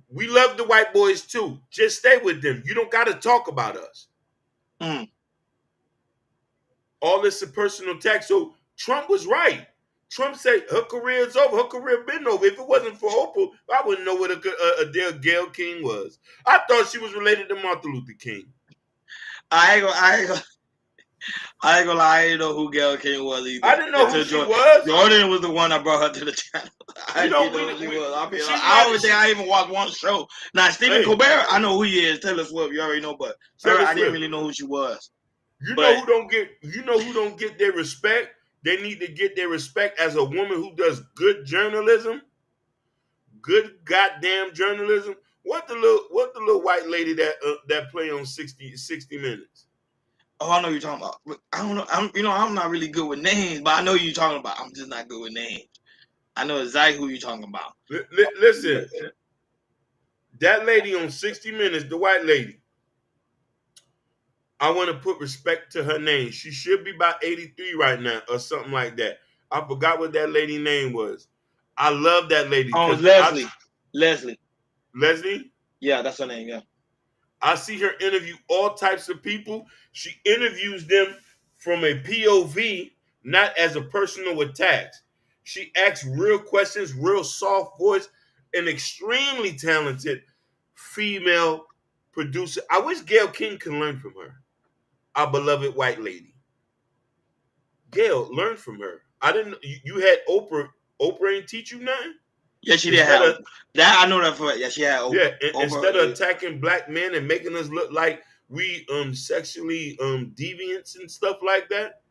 we love the white boys too. Just stay with them. You don't got to talk about us. All this is a personal attack. So Trump was right. Trump said her career is over. Her career been over. If it wasn't for Oprah, I wouldn't know what a Gayle King was. I thought she was related to Martin Luther King. I ain't gonna lie, I didn't know who Gayle King was either. I didn't know who she was. Jordan was the one that brought her to the channel. I didn't know who she was. I don't think I even watched one show. Now, Stephen Colbert, I know who he is. Taylor Swift, you already know, but her, I didn't really know who she was. You know who don't get their respect? They need to get their respect as a woman who does good journalism. Good goddamn journalism. What the little white lady that play on 60 Minutes? Oh, I know you're talking about. But I don't know. I'm not really good with names, but I know you're talking about. I'm just not good with names. I know exactly who you're talking about. Listen, that lady on 60 Minutes, the white lady, I want to put respect to her name. She should be about 83 right now or something like that. I forgot what that lady name was. I love that lady. Oh, Leslie. Leslie? Yeah, that's her name, yeah. I see her interview all types of people. She interviews them from a POV, not as a personal attack. She asks real questions, real soft voice, an extremely talented female producer. I wish Gayle King can learn from her. Our beloved white lady. Gayle, learn from her. I didn't. You had Oprah. Oprah ain't teach you nothing. Yeah, she did have that. I know that for it. Yeah, she had Oprah. Yeah, instead of attacking black men and making us look like we sexually deviants and stuff like that.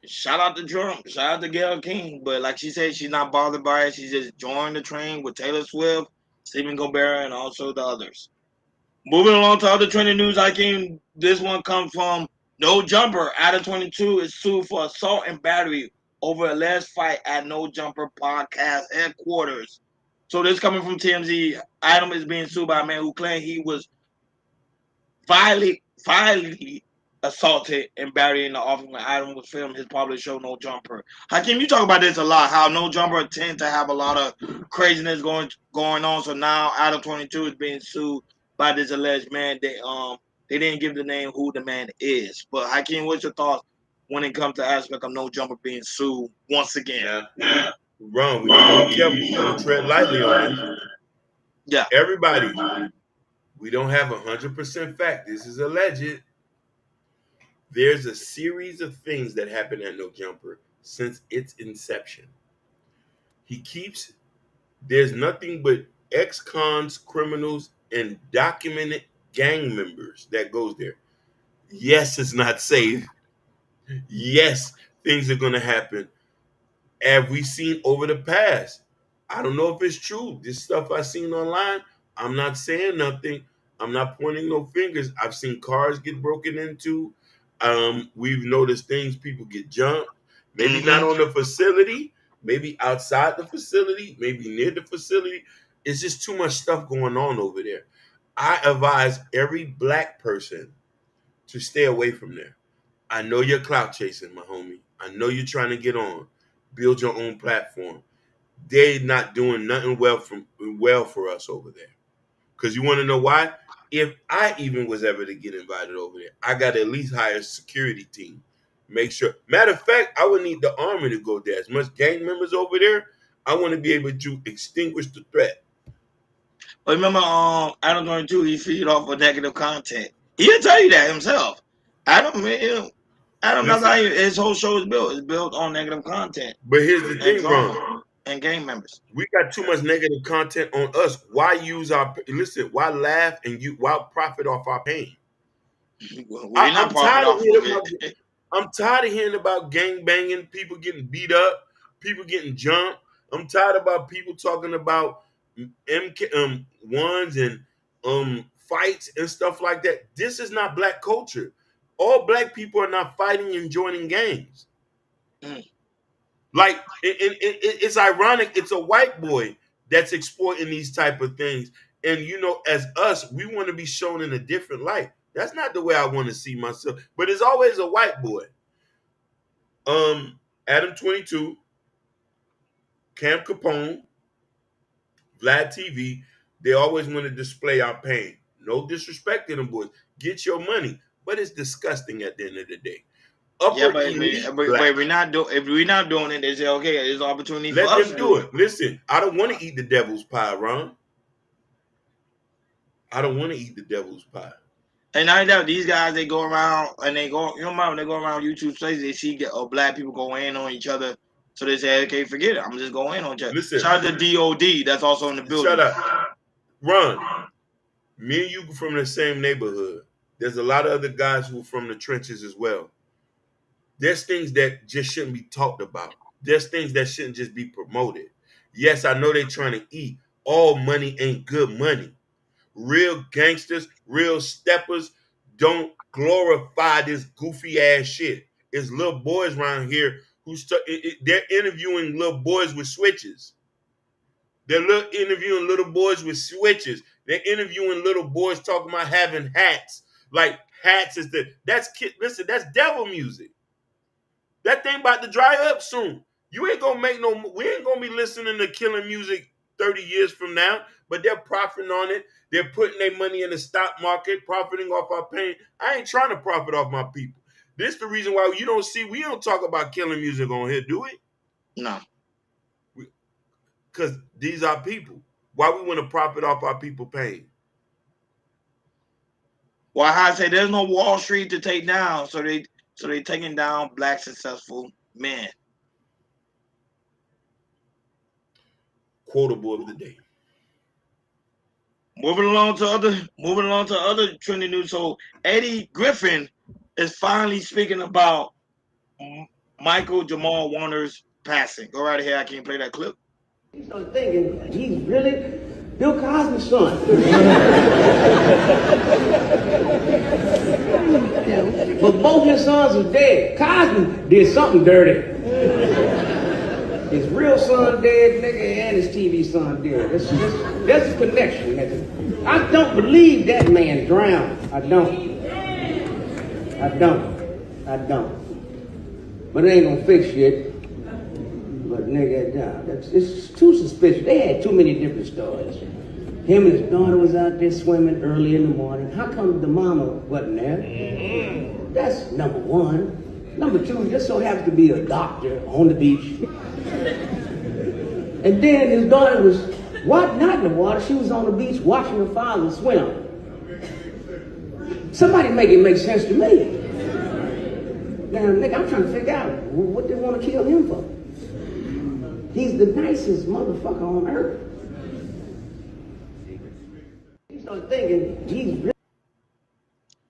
Shout out to Trump. Shout out to Gayle King. But like she said, she's not bothered by it. She just joined the train with Taylor Swift, Stephen Colbert, and also the others. Moving along to other trending news, this one comes from No Jumper. Adam 22 is sued for assault and battery over alleged fight at No Jumper podcast headquarters. So this coming from TMZ. Adam is being sued by a man who claimed he was violently assaulted and battered in the office when Adam was filming his public show No Jumper. Hakeem, you talk about this a lot, how No Jumper tend to have a lot of craziness going on. So now Adam 22 is being sued by this alleged man. They didn't give the name who the man is. But Hakeem, what's your thoughts when it comes to aspect of No Jumper being sued once again? Yeah. Ron, we need to be careful. We don't tread lightly on this. Yeah. Everybody, we don't have 100% fact. This is alleged. There's a series of things that happen at No Jumper since its inception. There's nothing but ex-cons, criminals, and documented gang members that goes there. Yes, it's not safe. Yes, things are going to happen. Have we seen over the past? I don't know if it's true. This stuff I've seen online, I'm not saying nothing. I'm not pointing no fingers. I've seen cars get broken into. We've noticed people get jumped. Maybe not on the facility, maybe outside the facility, maybe near the facility. It's just too much stuff going on over there. I advise every black person to stay away from there. I know you're clout chasing, my homie. I know you're trying to get on, build your own platform. They're not doing nothing well for us over there. Because you want to know why? If I even was ever to get invited over there, I got to at least hire a security team. Make sure. Matter of fact, I would need the army to go there. As much gang members over there, I want to be able to extinguish the threat. remember, Adam 22, he feed off of negative content. He'll tell you that himself. Adam, that's how his whole show is built. It's built on negative content. But here's the and thing, drama Ron. and gang members. We got too much negative content on us. Why use our listen? Why laugh and why profit off our pain? We're not profiting off of it. I'm tired of hearing about gang banging, people getting beat up, people getting jumped. I'm tired about people talking about MK ones and fights and stuff like that. This is not black culture. All black people are not fighting and joining gangs. Like it's ironic. It's a white boy that's exploiting these type of things, and as us, we want to be shown in a different light. That's not the way I want to see myself. But it's always a white boy. Adam 22, Cam Capone, Vlad TV. They always want to display our pain. No disrespect to them boys. Get your money, but it's disgusting at the end of the day. But if we're not doing it, they say, okay, there's opportunity for us. Let them do it. Listen, I don't want to eat the devil's pie, Ron. I don't want to eat the devil's pie. And I know these guys, they go around and they go, when they go around YouTube places, they see black people go in on each other. So they say, okay, forget it. I'm just going in on each other. Listen, shout out to DOD. That's also in the building. Shut up. Ron, me and you from the same neighborhood. There's a lot of other guys who are from the trenches as well. There's things that just shouldn't be talked about. There's things that shouldn't just be promoted. Yes, I know they're trying to eat. All money ain't good money. Real gangsters, real steppers don't glorify this goofy ass shit. It's little boys around here they're interviewing little boys with switches. They're interviewing little boys with switches. They're interviewing little boys talking about having hats. Like hats that's devil music. That thing about to dry up soon. We ain't gonna be listening to killing music 30 years from now, but they're profiting on it. They're putting their money in the stock market, profiting off our pain. I ain't trying to profit off my people. This is the reason why we don't talk about killing music on here, do we? No. Because these are people. Why we want to profit off our people pain? Well, I say there's no Wall Street to take down, so they taking down black successful men. Quotable of the day. Moving along to other trending news. So Eddie Griffin is finally speaking about Michael Jamal Warner's passing. Go right ahead. I can't play that clip. He started thinking he's really Bill Cosby's son. But both his sons are dead. Cosby did something dirty. His real son dead, nigga, and his TV son dead. That's a connection, nigga. I don't believe that man drowned. I don't. But it ain't gonna fix shit. But nigga, it's too suspicious. They had too many different stories. Him and his daughter was out there swimming early in the morning. How come the mama wasn't there? That's number one. Number two, just so happens to be a doctor on the beach. And then his daughter was not in the water. She was on the beach watching her father swim. Somebody make it make sense to me. Now, nigga, I'm trying to figure out what they want to kill him for. He's the nicest motherfucker on earth. He started thinking he's.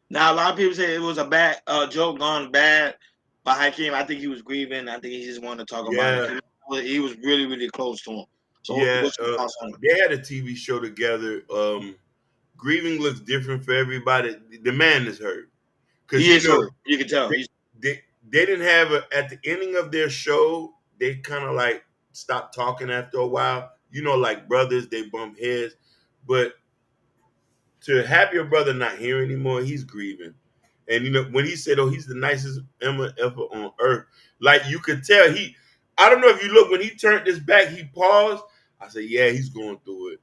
Now, a lot of people say it was a bad joke gone bad by Hakeem. I think he was grieving. I think he just wanted to talk about it. He was really, really close to him. So what's your thoughts on it? They had a TV show together. Grieving looks different for everybody. The man is hurt. He is hurt. You can tell. They didn't have at the ending of their show, they kind of like stopped talking after a while. Like brothers, they bump heads. But to have your brother not here anymore, he's grieving. And when he said, "Oh, he's the nicest ever on earth," like you could tell I don't know if you look when he turned his back, he paused. I said, "Yeah, he's going through it.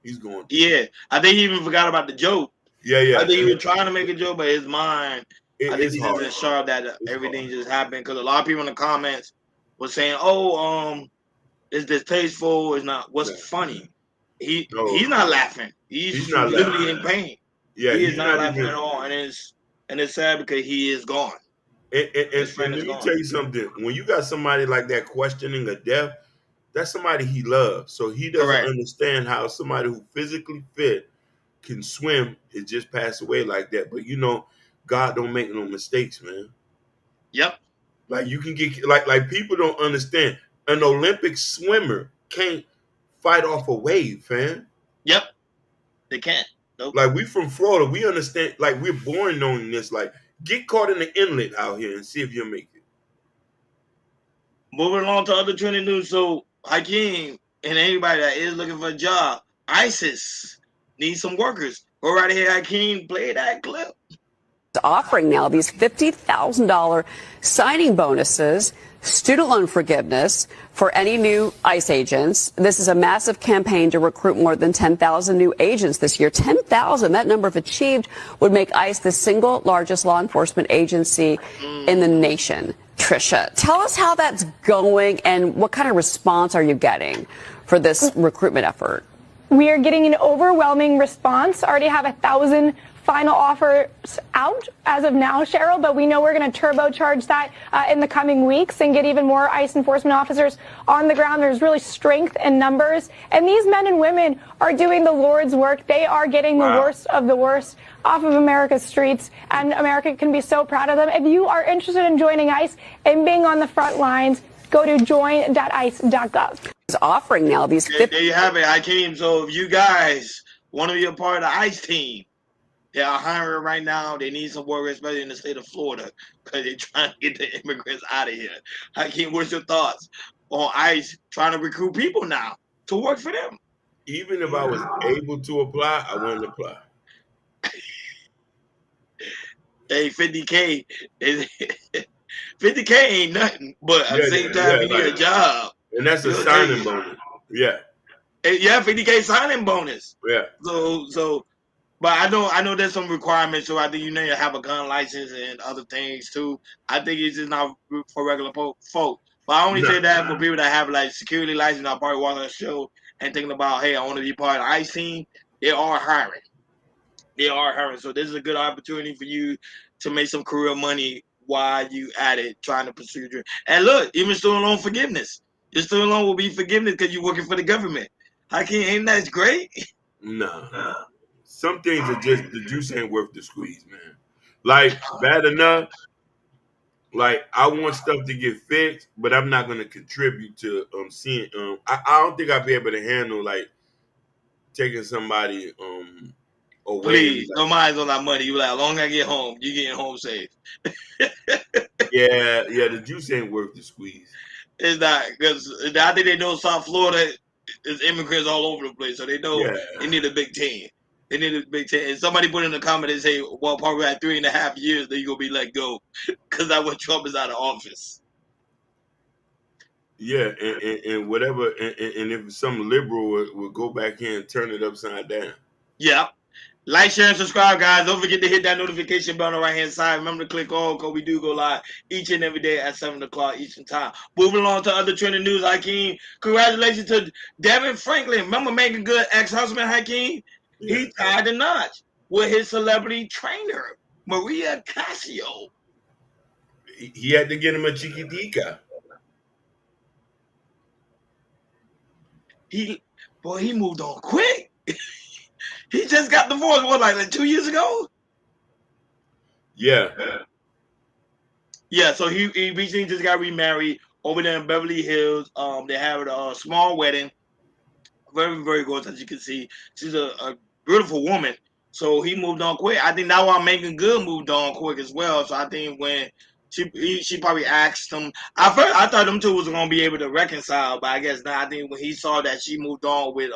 He's going through it." I think he even forgot about the joke. Yeah. I think he was trying to make a joke, but his mind, I think he's hard. just sure that everything just happened because a lot of people in the comments were saying, "Oh, it's distasteful. It's not. What's funny?" he's not laughing. He's not literally laughing. in pain. Yeah, He is he's not not laughing even. at all, and it's sad because he is gone. His friend And is let me gone. tell you something. When you got somebody like that questioning a death, that's somebody he loves. So he doesn't Correct. understand how somebody who physically fit can swim it just passed away like that. But God don't make no mistakes, man. Yep. Like you can get like people don't understand. An Olympic swimmer can't fight off a wave, fam. Yep. They can't. Nope. Like we from Florida, we understand. Like we're born knowing this. Like get caught in the inlet out here and see if you'll make it. Moving along to other trending news. So Hakeem and anybody that is looking for a job, ISIS needs some workers. Go right ahead, Hakeem. Play that clip. Offering now these $50,000 signing bonuses, student loan forgiveness for any new ICE agents. This is a massive campaign to recruit more than 10,000 new agents this year. 10,000, that number, if achieved, would make ICE the single largest law enforcement agency in the nation. Trisha, tell us how that's going and what kind of response are you getting for this recruitment effort? We are getting an overwhelming response. Already have 1,000 final offers out as of now, Cheryl, but we know we're going to turbocharge that in the coming weeks and get even more ICE enforcement officers on the ground. There's really strength in numbers, and these men and women are doing the Lord's work. They are getting the worst of the worst off of America's streets, and America can be so proud of them. If you are interested in joining ICE and being on the front lines, go to join.ice.gov. Offering now these. There you have it, Hakeem. So if you guys want to be a part of the ICE team, they are hiring right now. They need some workers, especially in the state of Florida, because they're trying to get the immigrants out of here. Hakeem, what's your thoughts on ICE trying to recruit people now to work for them? Even if I was able to apply, I wouldn't apply. Hey, 50K is 50K ain't nothing, but at the same time, you need a job. And that's a signing bonus. Yeah. Yeah, 50K signing bonus. Yeah. So, but I know there's some requirements. So I think you need to have a gun license and other things too. I think it's just not for regular folk. But I only say that for people that have like security license. I probably watching a show and thinking about, hey, I want to be part of the ICE team. They are hiring. They are hiring. So this is a good opportunity for you to make some career money while you at it, trying to pursue your dream. And look, even student loan forgiveness. Your student loan will be forgiveness because you're working for the government. Ain't that great? No. Some things are just the juice ain't worth the squeeze, man. Like bad enough. Like I want stuff to get fixed, but I'm not gonna contribute to seeing. I don't think I'd be able to handle like taking somebody away. Please, no minds on that money. You like, as long as I get home, you getting home safe. Yeah, the juice ain't worth the squeeze. It's not, because I think they know South Florida is immigrants all over the place, so they know they need a big team. They need a big team. And somebody put in the comment and say, well, probably at 3.5 years, then you're going to be let go, because that's when Trump is out of office. Yeah, and whatever, and if some liberal would go back here and turn it upside down. Yeah. Like, share, and subscribe, guys. Don't forget to hit that notification bell on the right-hand side. Remember to click all, because we do go live each and every day at 7 o'clock Eastern Time. Moving along to other trending news, Hakeem. Congratulations to Devin Franklin. Remember Megan Good ex-husband, Hakeem? Yeah. He tied the knot with his celebrity trainer, Maria Casio. He had to get him a chiquitica. He moved on quick. He just got divorced, like 2 years ago? Yeah. Yeah, so he recently just got remarried over there in Beverly Hills. They had a small wedding. Very, very gorgeous, as you can see. She's a beautiful woman. So he moved on quick. I think that's why Megan Good moved on quick as well. So I think when she probably asked him. I thought them two was going to be able to reconcile, but I guess not. I think when he saw that she moved on with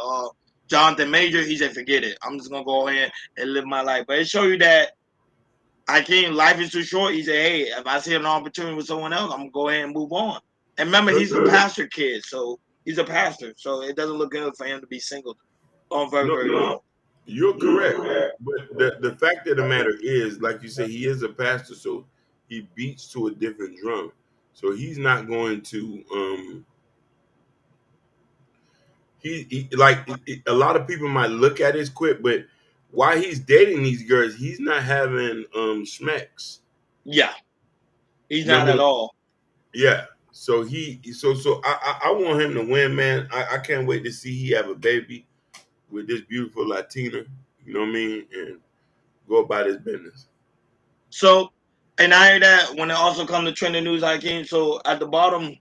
Jonathan Major, he said, forget it. I'm just going to go ahead and live my life. But it shows you that life is too short. He said, hey, if I see an opportunity with someone else, I'm going to go ahead and move on. And remember, he's a pastor kid, so he's a pastor. So it doesn't look good for him to be single very long. You're correct. But the fact of the matter is, like you say, he is a pastor, so he beats to a different drum. So he's not going to A lot of people might look at his quit, but while he's dating these girls, he's not having smacks. Yeah, he's You know not what I at mean? all. Yeah. So I want him to win, man. I can't wait to see he have a baby with this beautiful Latina. You know what I mean? And go about his business. So, and I hear that when it also comes to trending news, I came. So at the bottom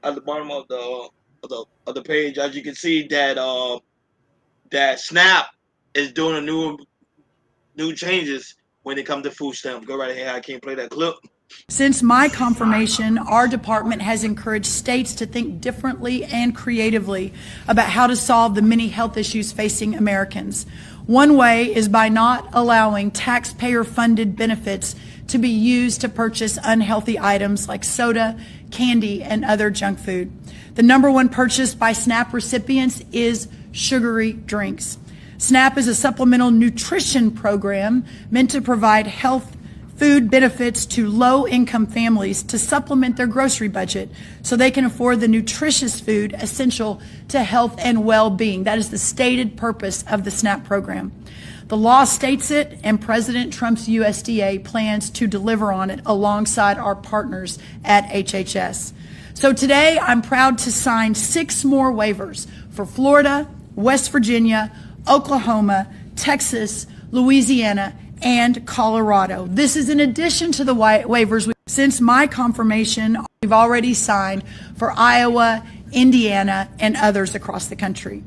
of the page, as you can see that Snap is doing a new changes when it comes to food stamps. Go right ahead. I can't play that clip. Since my confirmation, our department has encouraged states to think differently and creatively about how to solve the many health issues facing Americans. One way is by not allowing taxpayer-funded benefits to be used to purchase unhealthy items like soda, candy, and other junk food. The number one purchase by SNAP recipients is sugary drinks. SNAP is a supplemental nutrition program meant to provide health food benefits to low-income families to supplement their grocery budget so they can afford the nutritious food essential to health and well-being. That is the stated purpose of the SNAP program. The law states it, and President Trump's USDA plans to deliver on it alongside our partners at HHS. So today, I'm proud to sign 6 more waivers for Florida, West Virginia, Oklahoma, Texas, Louisiana, and Colorado. This is in addition to the waivers. Since my confirmation, we've already signed for Iowa, Indiana, and others across the country.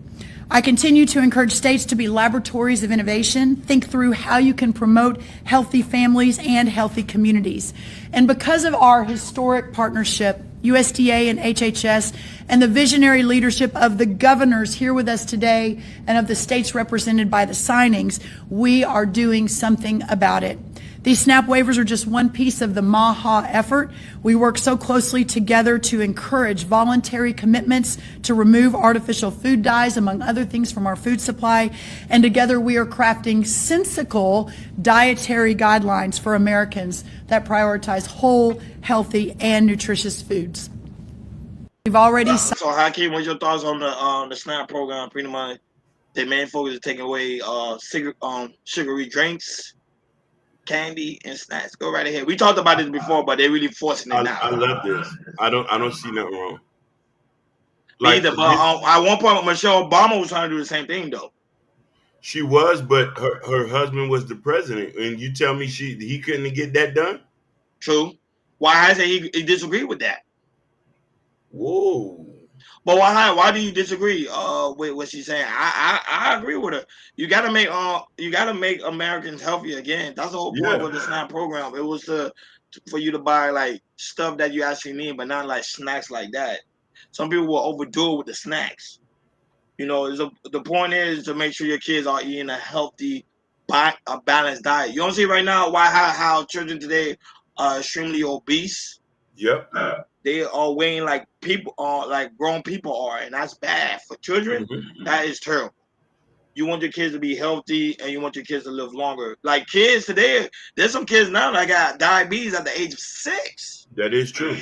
I continue to encourage states to be laboratories of innovation, think through how you can promote healthy families and healthy communities. And because of our historic partnership, USDA and HHS, and the visionary leadership of the governors here with us today and of the states represented by the signings, we are doing something about it. These SNAP waivers are just one piece of the MAHA effort. We work so closely together to encourage voluntary commitments to remove artificial food dyes, among other things, from our food supply. And together we are crafting sensical dietary guidelines for Americans that prioritize whole, healthy, and nutritious foods. We've already... So, Hakeem, what's your thoughts on the SNAP program? Pretty much, the main focus is taking away sugary drinks, candy, and snacks. Go right ahead. We talked about this before, but they're really forcing it now. I love this. I don't see nothing wrong. Like, either, but at one point, Michelle Obama was trying to do the same thing, though. She was, but her husband was the president, and you tell me he couldn't get that done? True. Why has he disagreed with that? Whoa. But why do you disagree with what she's saying? I agree with her. You gotta make Americans healthy again. That's the whole point of the SNAP program. It was for you to buy like stuff that you actually need, but not like snacks like that. Some people will overdo it with the snacks. You know, the point is to make sure your kids are eating a healthy, a balanced diet. You don't see right now how children today are extremely obese. Yep. They are weighing like people are, like grown people are, and that's bad for children. Mm-hmm. That is terrible. You want your kids to be healthy, and you want your kids to live longer. Like kids today, there's some kids now that got diabetes at the age of 6. That is true.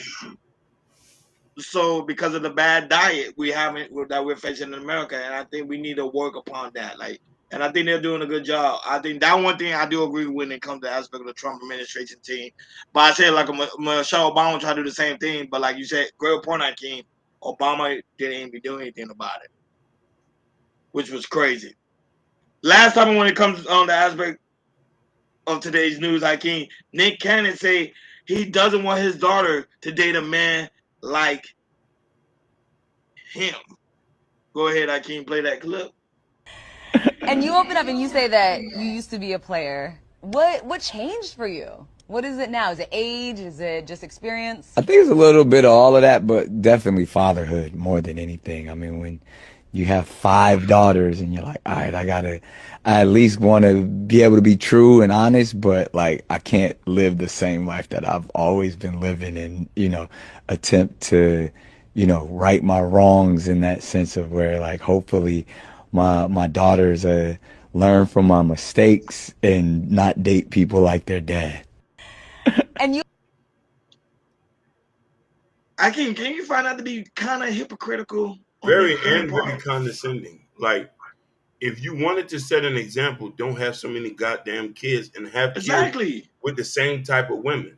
So because of the bad diet that we're facing in America, and I think we need to work upon that. Like, and I think they're doing a good job. I think that one thing I do agree with when it comes to the aspect of the Trump administration team. But I said like Michelle Obama tried to do the same thing, but like you said, great point, Hakeem, Obama didn't even do anything about it, which was crazy. Last time when it comes on the aspect of today's news, Hakeem, Nick Cannon say he doesn't want his daughter to date a man like him. Go ahead, Hakeem, play that clip. And you open up and you say that you used to be a player. What changed for you? What is it now? Is it age? Is it just experience? I think it's a little bit of all of that, but definitely fatherhood more than anything. I mean, when you have 5 daughters and you're like, all right, I at least want to be able to be true and honest, but like I can't live the same life that I've always been living and, attempt to, right my wrongs in that sense of where like hopefully my daughters learn from my mistakes and not date people like their dad. And can you find out to be kind of hypocritical very condescending. Like, if you wanted to set an example, don't have so many goddamn kids and have kids with the same type of women.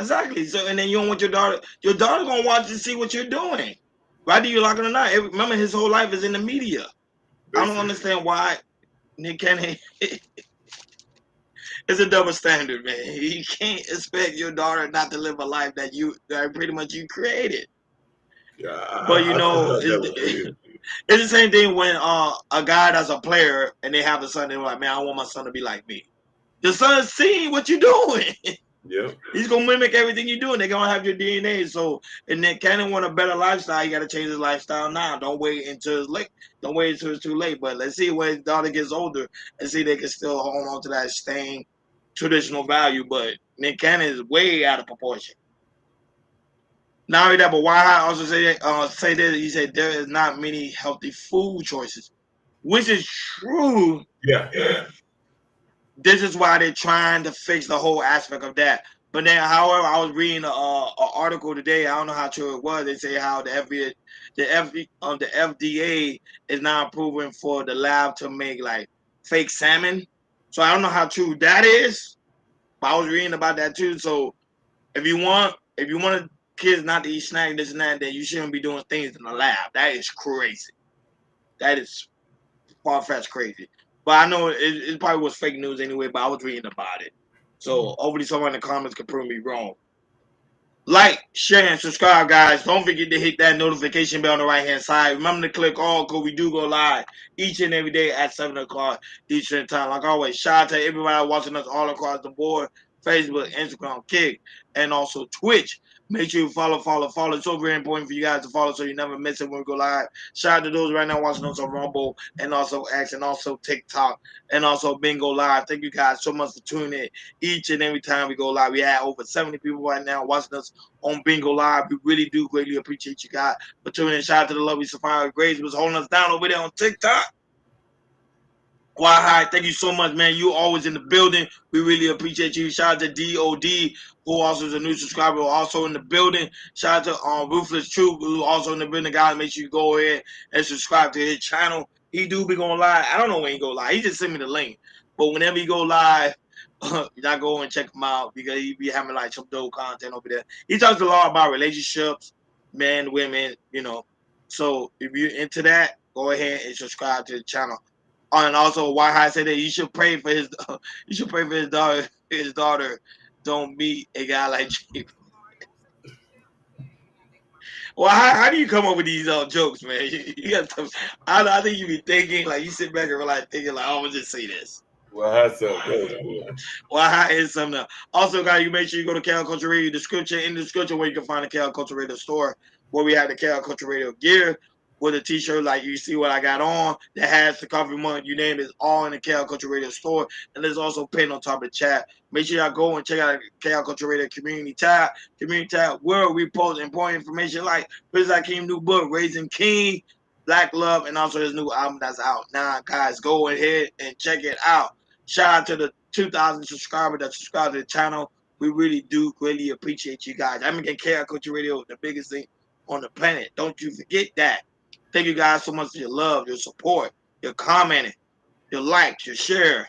Exactly. So, and then you don't want your daughter gonna watch to see what you're doing. Why do you like it or not? Remember, his whole life is in the media. Basically. I don't understand why Nick Cannon. It's a double standard, man. You can't expect your daughter not to live a life that pretty much you created. Yeah, but you know, it's the same thing when a guy that's a player and they have a son. They're like, man, I want my son to be like me. The son's seeing what you're doing. Yeah, he's gonna mimic everything you're doing. They're gonna have your DNA. So, and then Cannon want a better lifestyle. You got to change his lifestyle now. Don't wait until it's late. Don't wait until it's too late. But let's see when his daughter gets older and see they can still hold on to that staying traditional value. But Nick Cannon is way out of proportion. Not only that, but why I also say that he said there is not many healthy food choices, which is true. Yeah. This is why they're trying to fix the whole aspect of that. But then, however, I was reading an article today. I don't know how true it was. They say how the FDA is now approving for the lab to make like fake salmon. So I don't know how true that is. But I was reading about that too. So if you want kids not to eat snacks, this and that, then you shouldn't be doing things in the lab. That is crazy. That is far-fetched crazy. But I know it probably was fake news anyway, but I was reading about it. So hopefully someone in the comments can prove me wrong. Like, share, and subscribe, guys. Don't forget to hit that notification bell on the right-hand side. Remember to click all, because we do go live each and every day at 7 o'clock Eastern time. Like always, shout out to everybody watching us all across the board. Facebook, Instagram, Kick, and also Twitch. Make sure you follow. It's so very important for you guys to follow so you never miss it when we go live. Shout out to those right now watching us on Rumble and also X and also TikTok and also Bingo Live. Thank you guys so much for tuning in each and every time we go live. We have over 70 people right now watching us on Bingo Live. We really do greatly appreciate you guys for tuning in. Shout out to the lovely Sapphire Grace was holding us down over there on TikTok. Why, hi, thank you so much, man. You always in the building. We really appreciate you. Shout out to DOD, who also is a new subscriber, also in the building. Shout out to Ruthless Truth, who also in the building. Guys, make sure you go ahead and subscribe to his channel. He do be going live. I don't know when he go live. He just sent me the link. But whenever he go live, y'all go and check him out because he be having like some dope content over there. He talks a lot about relationships, men, women, you know. So if you're into that, go ahead and subscribe to the channel. And also, why I say that you should pray for his daughter. His daughter don't meet a guy like you. Well, how do you come up with these jokes, man? You got to, I think you be thinking like you sit back and like thinking like, oh, I'm gonna just say this. Well, that's something. Well, how is something else. Also, guys, you make sure you go to KL Culture Radio description. In the description where you can find the KL Culture Radio store, where we have the KL Culture Radio gear with a t-shirt like you see what I got on that has the coffee mug, you name it, all in the KL Culture Radio store. And there's also pinned on top of the chat. Make sure y'all go and check out the KL Culture Radio community tab where we post important information like Prince Hakeem's new book, Raising King, Black Love, and also his new album that's out now. Guys, go ahead and check it out. Shout out to the 2,000 subscribers that subscribe to the channel. We really do greatly appreciate you guys. I'm making KL Culture Radio the biggest thing on the planet. Don't you forget that. Thank you guys so much for your love, your support, your commenting, your likes, your share,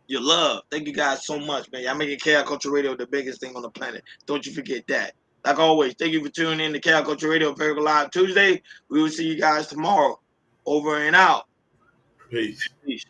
your love. Thank you guys so much, man. Y'all making KL Culture Radio the biggest thing on the planet. Don't you forget that. Like always, thank you for tuning in to KL Culture Radio Very Live Tuesday. We will see you guys tomorrow. Over and out. Peace. Peace.